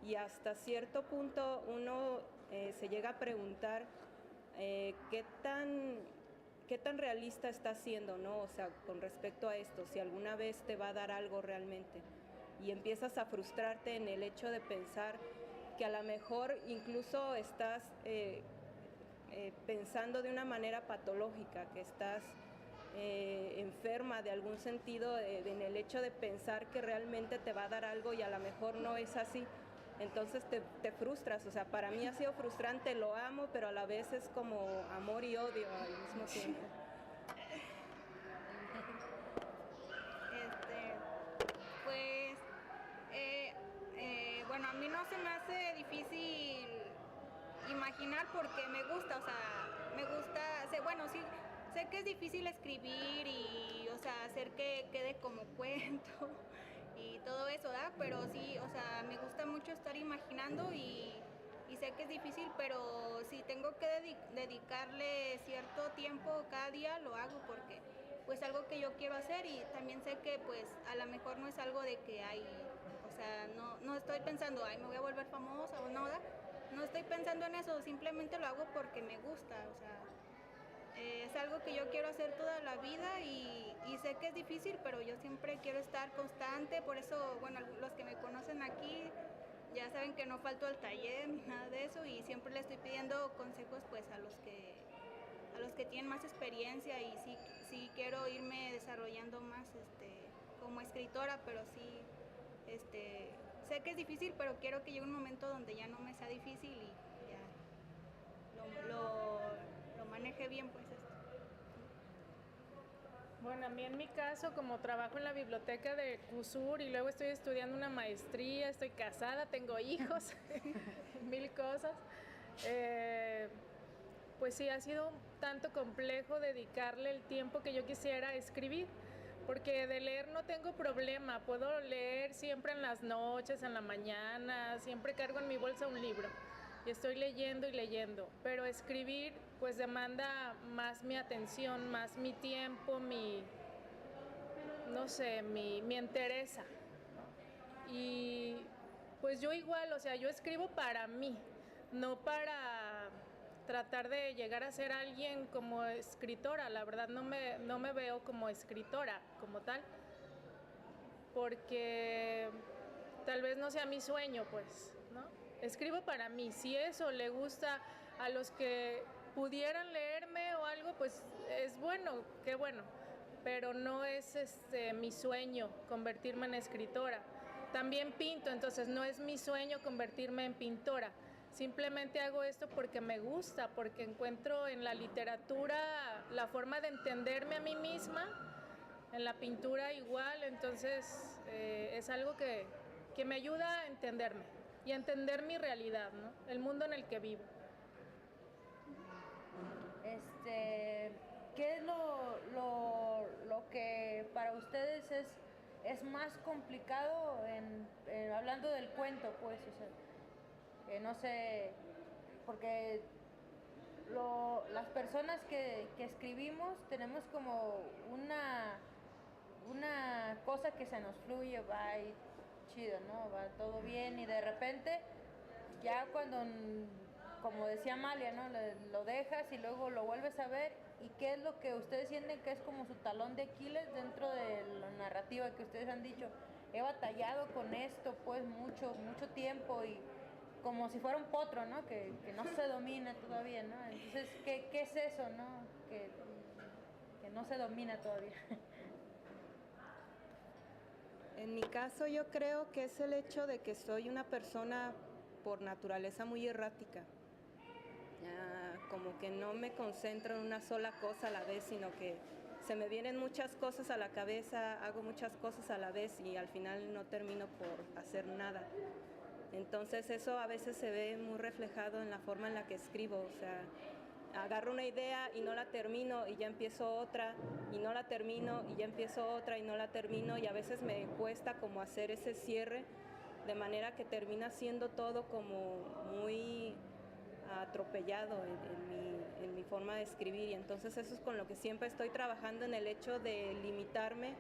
Y hasta cierto punto uno se llega a preguntar qué tan realista está siendo, ¿no? O sea, con respecto a esto, si alguna vez te va a dar algo realmente. Y empiezas a frustrarte en el hecho de pensar que a lo mejor incluso estás pensando de una manera patológica, que estás enferma de algún sentido en el hecho de pensar que realmente te va a dar algo y a lo mejor no es así. Entonces te frustras, o sea, para mí ha sido frustrante, lo amo, pero a la vez es como amor y odio al mismo tiempo. Pues, bueno, a mí no se me hace difícil imaginar porque me gusta, o sea, me gusta, bueno, sí, sé que es difícil escribir y, o sea, hacer que quede como cuento y todo eso, ¿verdad? Pero sí, o sea, me gusta mucho estar imaginando y sé que es difícil, pero si tengo que dedicarle cierto tiempo cada día, lo hago porque pues algo que yo quiero hacer y también sé que pues a lo mejor no es algo de que hay, o sea, no estoy pensando, ay, me voy a volver famosa o no, ¿verdad? No estoy pensando en eso, simplemente lo hago porque me gusta, o sea, es algo que yo quiero hacer toda la vida y sé que es difícil, pero yo siempre quiero estar constante, por eso, bueno, los que me conocen aquí ya saben que no falto al taller ni nada de eso y siempre le estoy pidiendo consejos pues a los que tienen más experiencia y sí quiero irme desarrollando más como escritora, pero sí sé que es difícil, pero quiero que llegue un momento donde ya no me sea difícil y ya lo maneje bien pues esto. Bueno, a mí en mi caso, como trabajo en la biblioteca de CUSUR y luego estoy estudiando una maestría, estoy casada, tengo hijos, mil cosas, pues sí, ha sido un tanto complejo dedicarle el tiempo que yo quisiera a escribir, porque de leer no tengo problema, puedo leer siempre en las noches, en la mañana, siempre cargo en mi bolsa un libro y estoy leyendo y leyendo, pero escribir pues demanda más mi atención, más mi tiempo, no sé, mi entereza. Y pues yo igual, o sea, yo escribo para mí, no para tratar de llegar a ser alguien como escritora. La verdad no me veo como escritora como tal, porque tal vez no sea mi sueño, pues, ¿no? Escribo para mí. Si eso le gusta a los que pudieran leerme o algo, pues es bueno, qué bueno. Pero no es mi sueño convertirme en escritora. También pinto, entonces no es mi sueño convertirme en pintora. Simplemente hago esto porque me gusta, porque encuentro en la literatura la forma de entenderme a mí misma, en la pintura igual, entonces es algo que me ayuda a entenderme y a entender mi realidad, ¿no? El mundo en el que vivo. ¿Qué es lo que para ustedes es más complicado hablando del cuento, pues? O sea, no sé, porque las personas que escribimos tenemos como una cosa que se nos fluye, va y chido, ¿no? Va todo bien y de repente ya cuando, como decía Amalia, ¿no? Lo dejas y luego lo vuelves a ver y qué es lo que ustedes sienten que es como su talón de Aquiles dentro de la narrativa que ustedes han dicho. He batallado con esto pues mucho tiempo y como si fuera un potro, ¿no? Que no se domina todavía, ¿no? Entonces, ¿qué es eso, no? que no se domina todavía. En mi caso yo creo que es el hecho de que soy una persona por naturaleza muy errática. Como que no me concentro en una sola cosa a la vez, sino que se me vienen muchas cosas a la cabeza, hago muchas cosas a la vez y al final no termino por hacer nada. Entonces eso a veces se ve muy reflejado en la forma en la que escribo, o sea, agarro una idea y no la termino y ya empiezo otra y no la termino y ya empiezo otra y no la termino y a veces me cuesta como hacer ese cierre, de manera que termina siendo todo como muy atropellado en mi forma de escribir, y entonces eso es con lo que siempre estoy trabajando, en el hecho de limitarme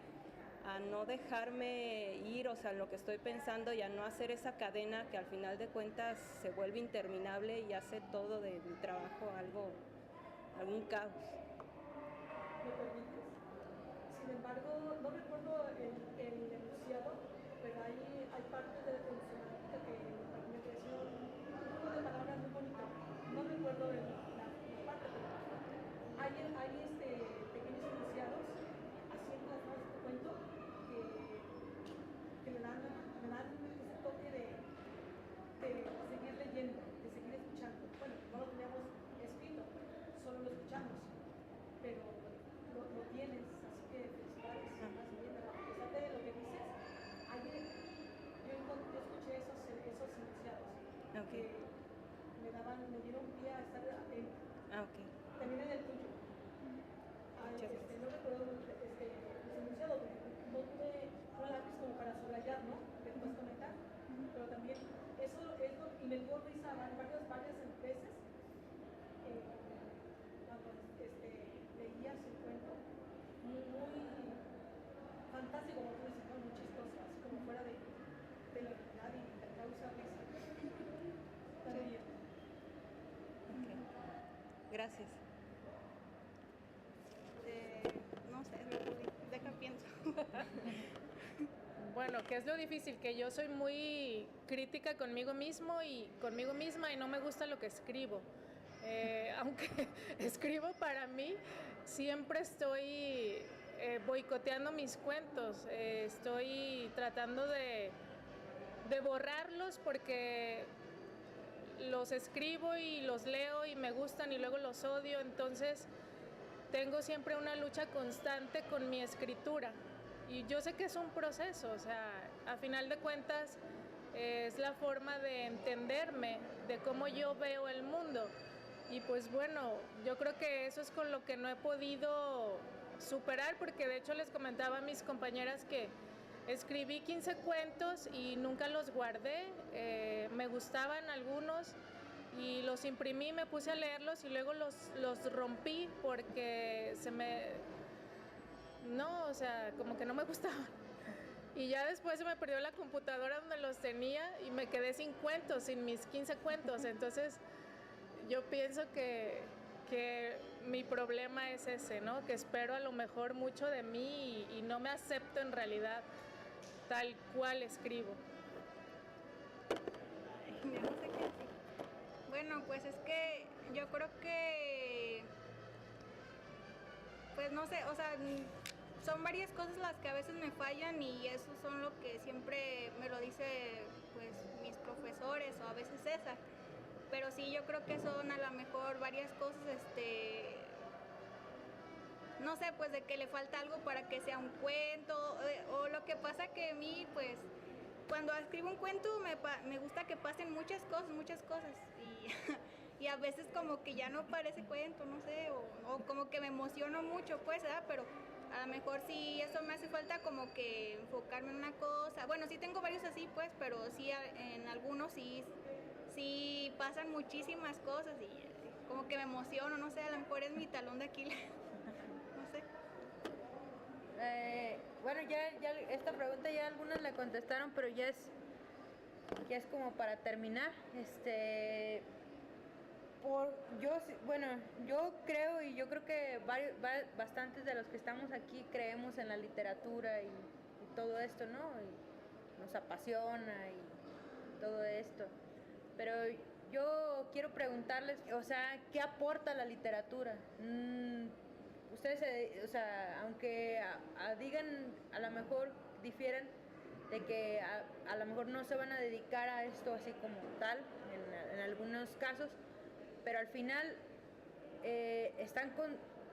a no dejarme ir, o sea, en lo que estoy pensando, y a no hacer esa cadena que al final de cuentas se vuelve interminable y hace todo de mi trabajo algún caos. ¿Me permites? Sin embargo, no recuerdo el enunciado, pero hay partes de la consonántica que me pareció un juego de palabras muy bonito. No recuerdo la parte, pero hay pequeños enunciados así en las hojas de cuento que le dan ese toque de seguir leyendo, de seguir escuchando. Bueno, no lo teníamos escrito, solo lo escuchamos, pero lo tienes, así que felicidades, más bien, a pesar de lo que dices, yo escuché esos enunciados que me dieron pie a estar atento. Okay. También en el tuyo. No recuerdo los enunciados, no tuve un lápiz como para subrayar, ¿no? Que te puedes comentar, pero también eso es lo y me dio risa varias veces cuando leías el cuento, muy fantástico, como tú dices, ¿no? Muy chistoso, así como fuera de la realidad y te causa risa. También. Okay. Gracias. No sé, deja pienso. Bueno, ¿qué es lo difícil? Que yo soy muy crítica conmigo misma y no me gusta lo que escribo. Aunque escribo para mí, siempre estoy boicoteando mis cuentos. Estoy tratando de borrarlos porque los escribo y los leo y me gustan y luego los odio. Entonces tengo siempre una lucha constante con mi escritura. Y yo sé que es un proceso, o sea, a final de cuentas es la forma de entenderme, de cómo yo veo el mundo. Y pues bueno, yo creo que eso es con lo que no he podido superar, porque de hecho les comentaba a mis compañeras que escribí 15 cuentos y nunca los guardé, me gustaban algunos y los imprimí, me puse a leerlos y luego los rompí porque o sea, como que no me gustaban. Y ya después se me perdió la computadora donde los tenía y me quedé sin cuentos, sin mis 15 cuentos. Entonces yo pienso que mi problema es ese, ¿no? Que espero a lo mejor mucho de mí y no me acepto en realidad tal cual escribo. No sé qué decir. Bueno, pues es que yo creo que, pues no sé, o sea, son varias cosas las que a veces me fallan y eso son lo que siempre me lo dice pues mis profesores o a veces César. Pero sí, yo creo que son a lo mejor varias cosas, no sé, pues de que le falta algo para que sea un cuento, o lo que pasa que a mí, pues, cuando escribo un cuento me gusta que pasen muchas cosas, y a veces como que ya no parece cuento, no sé, o como que me emociono mucho, pues, ¿verdad? Pero a lo mejor sí, eso me hace falta como que enfocarme en una cosa. Bueno, sí tengo varios así, pues, pero sí en algunos sí pasan muchísimas cosas y como que me emociono, no sé, a lo mejor es mi talón de Aquiles, no sé. Bueno, ya esta pregunta ya algunas la contestaron, pero ya es como para terminar. Yo creo y yo creo que bastantes de los que estamos aquí creemos en la literatura y todo esto, ¿no? Y nos apasiona y todo esto. Pero yo quiero preguntarles, o sea, ¿qué aporta la literatura? Ustedes, o sea, aunque digan, a lo mejor difieran de que a lo mejor no se van a dedicar a esto así como tal, en algunos casos, pero al final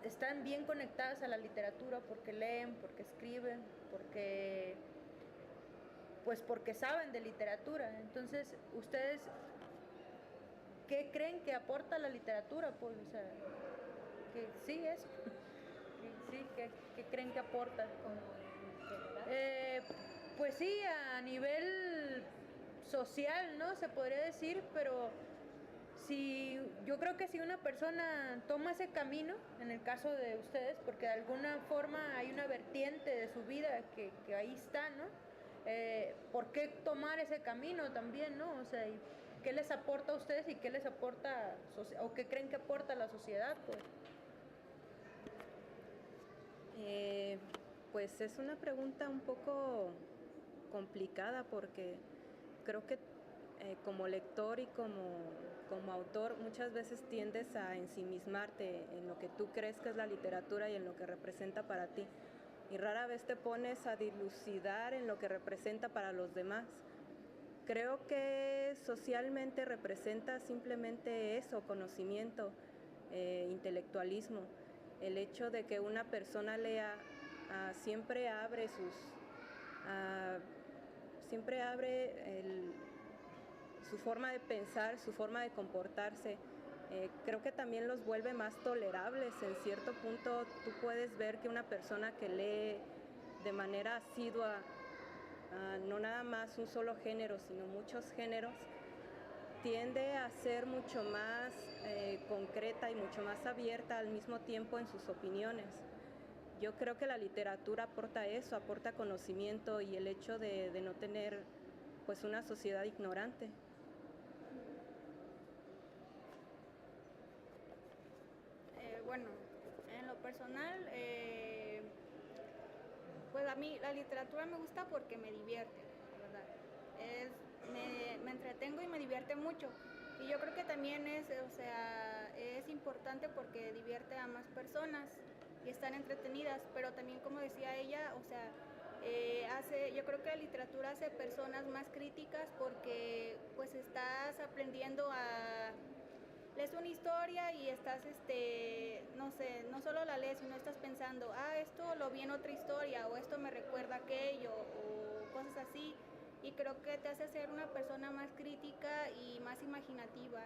están bien conectadas a la literatura porque leen, porque escriben, porque saben de literatura. Entonces, ustedes, ¿qué creen que aporta la literatura? Pues, o sea, que sí, eso. Sí, ¿qué creen que aporta? Pues sí, a nivel social, ¿no? Se podría decir, pero yo creo que si una persona toma ese camino, en el caso de ustedes, porque de alguna forma hay una vertiente de su vida que ahí está, ¿no? ¿Por qué tomar ese camino también, ¿no? O sea, ¿qué les aporta a ustedes y qué les aporta, o qué creen que aporta a la sociedad, pues? Pues es una pregunta un poco complicada porque creo que como lector y como autor muchas veces tiendes a ensimismarte en lo que tú crees que es la literatura y en lo que representa para ti. Y rara vez te pones a dilucidar en lo que representa para los demás. Creo que socialmente representa simplemente eso, conocimiento, intelectualismo. El hecho de que una persona lea siempre abre su forma de pensar, su forma de comportarse. Creo que también los vuelve más tolerables. En cierto punto tú puedes ver que una persona que lee de manera asidua, no nada más un solo género, sino muchos géneros, tiende a ser mucho más concreta y mucho más abierta al mismo tiempo en sus opiniones. Yo creo que la literatura aporta eso, aporta conocimiento y el hecho de no tener pues una sociedad ignorante. Bueno, en lo personal, pues a mí la literatura me gusta porque me divierte, la verdad. Me entretengo y me divierte mucho. Y yo creo que también es importante porque divierte a más personas y están entretenidas, pero también como decía ella, yo creo que la literatura hace personas más críticas porque pues estás aprendiendo lees una historia y estás, no sé, no solo la lees, sino estás pensando, esto lo vi en otra historia, o esto me recuerda aquello, o cosas así, y creo que te hace ser una persona más crítica y más imaginativa,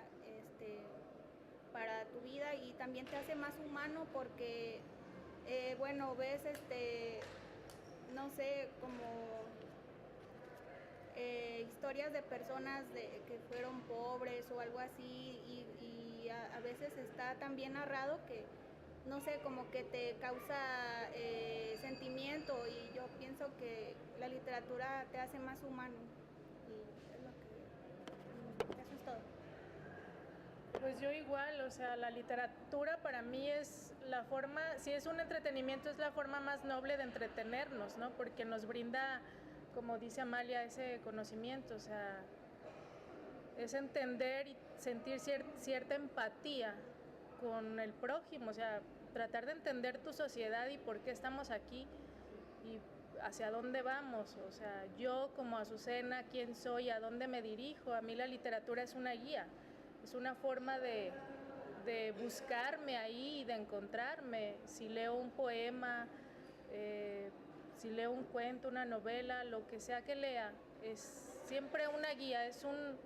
para tu vida, y también te hace más humano porque, ves, no sé, como historias de personas que fueron pobres o algo así, y a veces está tan bien narrado que, no sé, como que te causa sentimiento, y yo pienso que la literatura te hace más humano, y eso es todo. Pues yo igual, o sea, la literatura para mí es la forma, si es un entretenimiento, es la forma más noble de entretenernos, ¿no? Porque nos brinda, como dice Amalia, ese conocimiento, o sea, es entender y sentir cierta empatía con el prójimo, o sea, tratar de entender tu sociedad y por qué estamos aquí y hacia dónde vamos, o sea, yo como Azucena, quién soy, a dónde me dirijo. A mí la literatura es una guía, es una forma de buscarme ahí y de encontrarme. Si leo un poema, si leo un cuento, una novela, lo que sea que lea, es siempre una guía, es un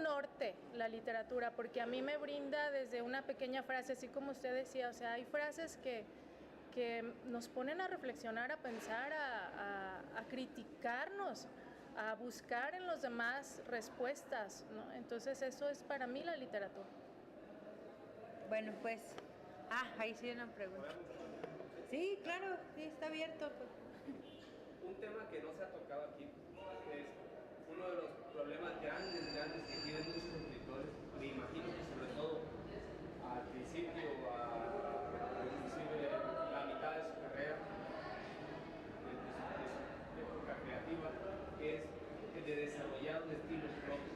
norte la literatura, porque a mí me brinda desde una pequeña frase, así como usted decía, o sea, hay frases que nos ponen a reflexionar, a pensar, a criticarnos, a buscar en los demás respuestas, ¿no? Entonces eso es para mí la literatura. Bueno, pues, ahí sí hay una pregunta. Sí, claro, sí, está abierto. Un tema que no se ha tocado aquí es uno de los problemas grandes que tienen muchos escritores, me imagino que sobre todo al principio, inclusive la mitad de su carrera, de su época creativa, es el de desarrollar un estilo propio.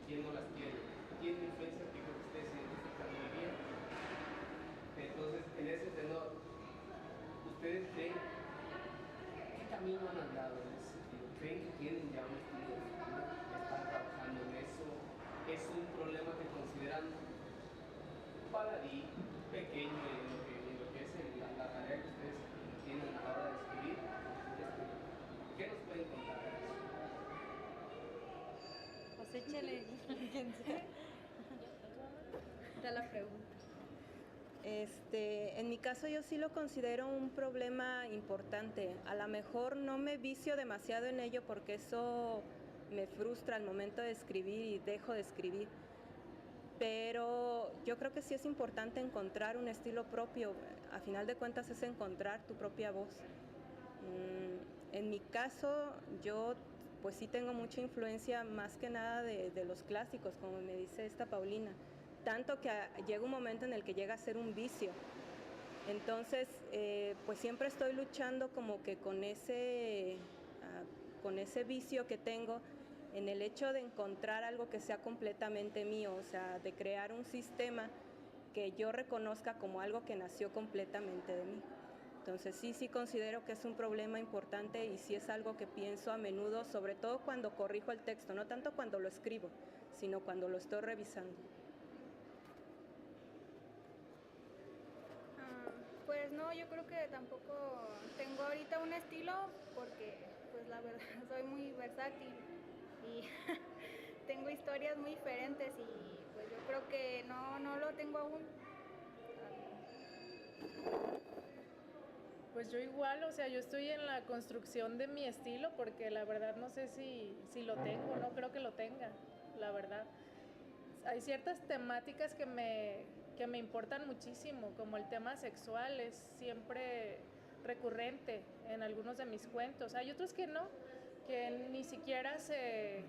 quién no las tiene. Tiene influencia que creo que ustedes identifican muy bien. Entonces, en ese tenor, ¿ustedes creen qué camino han andado en ese sentido? ¿Creen que tienen ya un estilo de escritura? ¿Están trabajando en eso? ¿Es un problema que consideran baladí, pequeño en lo que es la tarea que ustedes tienen a la hora de escribir? ¿Qué nos pueden contar de eso? Pues échale, quien sea. Ya la pregunta. En mi caso yo sí lo considero un problema importante. A lo mejor no me vicio demasiado en ello porque eso me frustra al momento de escribir y dejo de escribir. Pero yo creo que sí es importante encontrar un estilo propio. A final de cuentas es encontrar tu propia voz. En mi caso yo pues sí tengo mucha influencia más que nada de los clásicos, como me dice esta Paulina. Tanto que llega un momento en el que llega a ser un vicio. Entonces, pues siempre estoy luchando como que con ese vicio que tengo en el hecho de encontrar algo que sea completamente mío, o sea, de crear un sistema que yo reconozca como algo que nació completamente de mí. Entonces sí considero que es un problema importante y sí es algo que pienso a menudo, sobre todo cuando corrijo el texto, no tanto cuando lo escribo, sino cuando lo estoy revisando. Pues no, yo creo que tampoco tengo ahorita un estilo porque pues la verdad soy muy versátil y tengo historias muy diferentes y pues yo creo que no lo tengo aún. Pues yo igual, o sea, yo estoy en la construcción de mi estilo porque la verdad no sé si lo tengo, no creo que lo tenga, la verdad. Hay ciertas temáticas que me importan muchísimo, como el tema sexual es siempre recurrente en algunos de mis cuentos. Hay otros que no, que ni siquiera se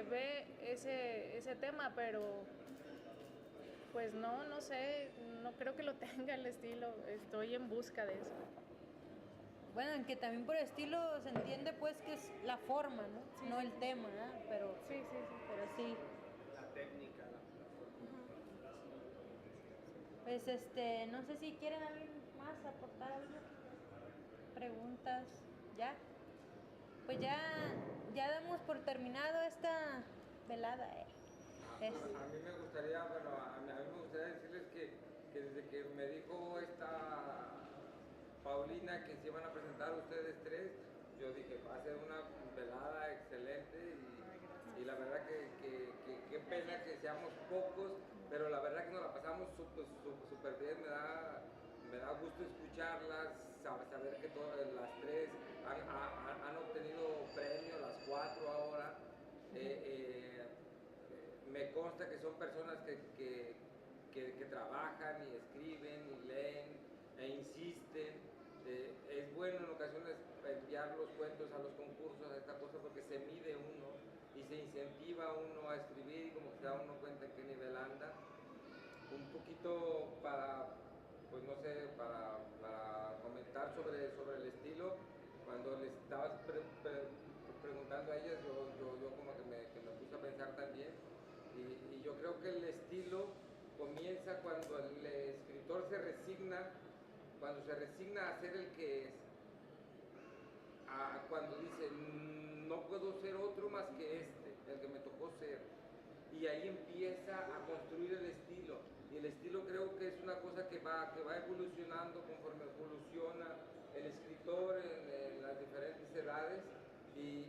ve ese tema, pero pues no sé, no creo que lo tenga el estilo, estoy en busca de eso. Bueno, en que también por estilo se entiende pues que es la forma, ¿no? Sí, No sí, el sí. tema, ¿eh? Pero Sí. sí. La técnica, la Pues no sé si quieren alguien más aportar algo. Preguntas, ¿ya? Pues ya damos por terminado esta velada, A mí me gustaría, bueno, a mí me gustaría decirles que desde que me dijo esta Paulina que se iban a presentar ustedes tres, yo dije, va a ser una velada excelente y la verdad que qué pena que seamos pocos, pero la verdad que nos la pasamos súper bien, me da gusto escucharlas, saber que todas las tres han obtenido premio, las cuatro ahora. Me consta que son personas que trabajan y escriben y leen e insisten. Es bueno en ocasiones enviar los cuentos a los concursos, a esta cosa, porque se mide uno y se incentiva uno a escribir y como se da uno cuenta en qué nivel anda. Un poquito pues no sé, para comentar sobre el estilo, cuando les estabas preguntando a ellas, yo como que me puse a pensar también, y yo creo que el estilo comienza cuando el escritor cuando se resigna a ser el que es, cuando dice, no puedo ser otro más que el que me tocó ser, y ahí empieza a construir el estilo. Y el estilo creo que es una cosa que va evolucionando conforme evoluciona el escritor en las diferentes edades y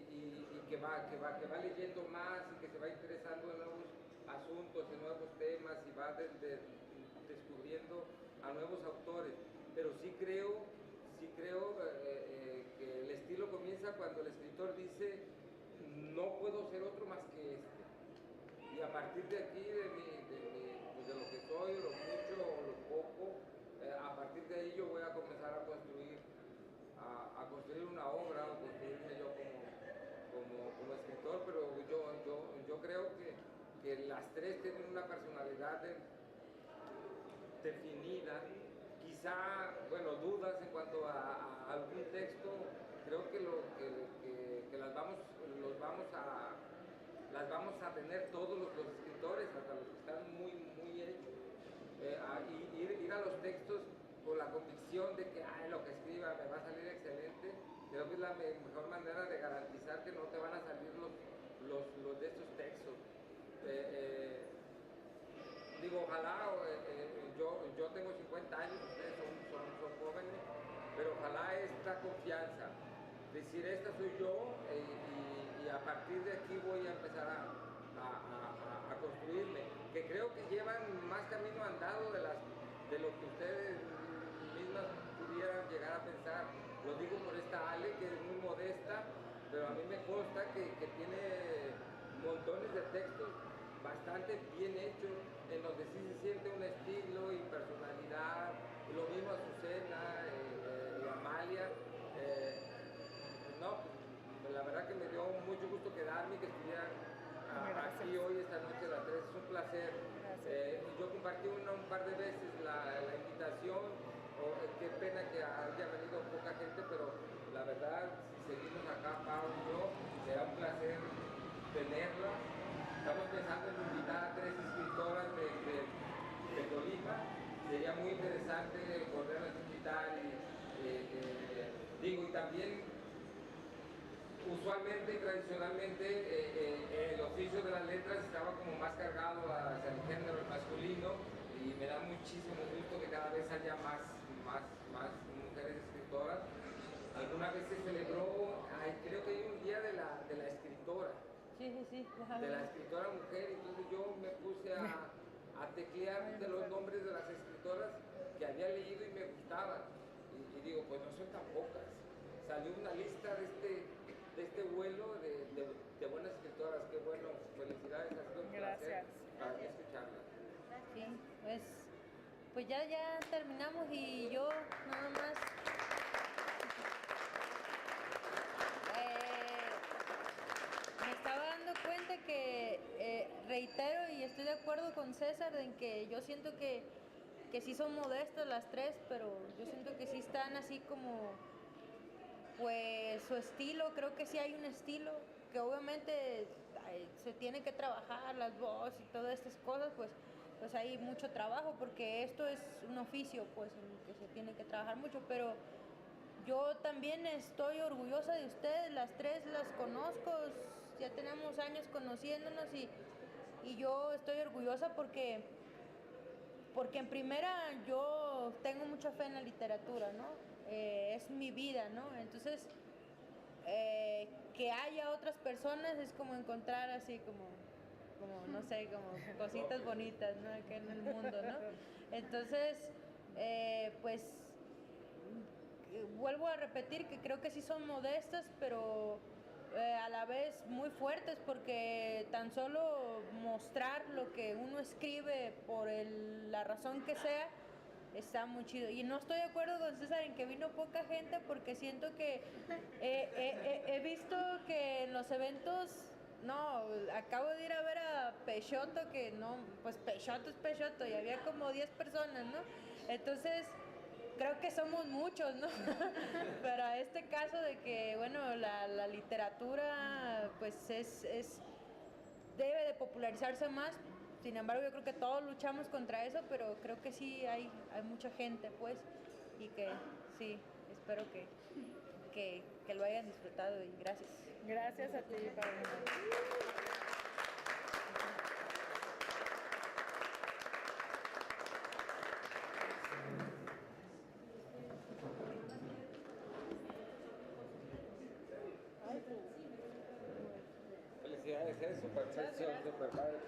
que va leyendo más y que se va interesando en nuevos asuntos, en nuevos temas y va descubriendo a nuevos autores. Pero sí creo que el estilo comienza cuando el escritor dice, no puedo ser otro más que este. Y a partir de aquí, pues de lo que soy, lo mucho o lo poco, a partir de ahí yo voy a comenzar a construir una obra o construirme yo como escritor, pero yo creo que las tres tienen una personalidad definida. Quizá, bueno, dudas en cuanto a algún texto, creo que las vamos las vamos a tener todos los escritores, hasta los que están muy, muy hechos. Ir a los textos con la convicción de que lo que escriba me va a salir excelente, creo que es la mejor manera de garantizar que no te van a salir los de estos textos. Digo, ojalá, yo tengo 50 años, ustedes son jóvenes, pero ojalá esta confianza, decir esta soy yo y a partir de aquí voy a empezar a construirme, que creo que llevan más camino andado de lo que ustedes mismas pudieran llegar a pensar. Lo digo por esta Ale, que es muy modesta, pero a mí me consta que tiene montones de textos bastante bien hechos, en donde sí se siente un estilo y personalidad, lo mismo Azucena y Amalia. No, pues, la verdad que me dio mucho gusto quedarme y que estuvieran aquí hoy, esta noche a las 3, es un placer. Yo compartí un par de veces la invitación, qué pena que haya venido poca gente, pero la verdad, si seguimos acá, Pau y yo, será un placer tenerla. Estamos pensando en invitar a 3 escritoras de Colima. Sería muy interesante volverlas a invitar y también usualmente y tradicionalmente el oficio de las letras estaba como más cargado hacia el género masculino y me da muchísimo gusto que cada vez haya más mujeres escritoras. Alguna vez se celebró, creo que hay un día de la escritora. Sí. De la escritora mujer, entonces yo me puse a teclear de los nombres de las escritoras que había leído y me gustaban. Y digo, pues no son tan pocas. Salió una lista de este vuelo de buenas escritoras. Qué bueno, felicidades, ha sido un placer para mí escucharlas. Sí, pues ya terminamos y yo nada más me estaba dando cuenta que reitero y estoy de acuerdo con César en que yo siento que sí son modestas las 3, pero yo siento que sí están así como pues su estilo. Creo que sí hay un estilo que obviamente se tiene que trabajar las voces y todas estas cosas, pues hay mucho trabajo porque esto es un oficio pues en el que se tiene que trabajar mucho, pero yo también estoy orgullosa de ustedes, las 3 las conozco, ya tenemos años conociéndonos y yo estoy orgullosa porque en primera yo tengo mucha fe en la literatura, ¿no? Es mi vida, ¿no? Entonces, que haya otras personas es como encontrar así como no sé, como cositas bonitas, ¿no? Acá en el mundo, ¿no? Entonces, pues vuelvo a repetir que creo que sí son modestas, pero a la vez muy fuertes, porque tan solo mostrar lo que uno escribe por la razón que sea, está muy chido. Y no estoy de acuerdo con César en que vino poca gente, porque siento que he visto que en los eventos, no, acabo de ir a ver a Peixoto, que no, pues Peixoto es Peixoto, y había como 10 personas, ¿no? Entonces creo que somos muchos, ¿no? Pero a este caso de que, bueno, la literatura pues debe de popularizarse más. Sin embargo, yo creo que todos luchamos contra eso, pero creo que sí hay mucha gente, pues, y que sí, espero que lo hayan disfrutado y gracias. Gracias a ti, Paulina. Felicidades, súper padre.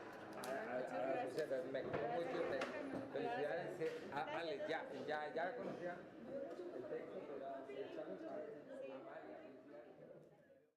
Me gustó mucho. Felicidades. Ale, ya la conocía.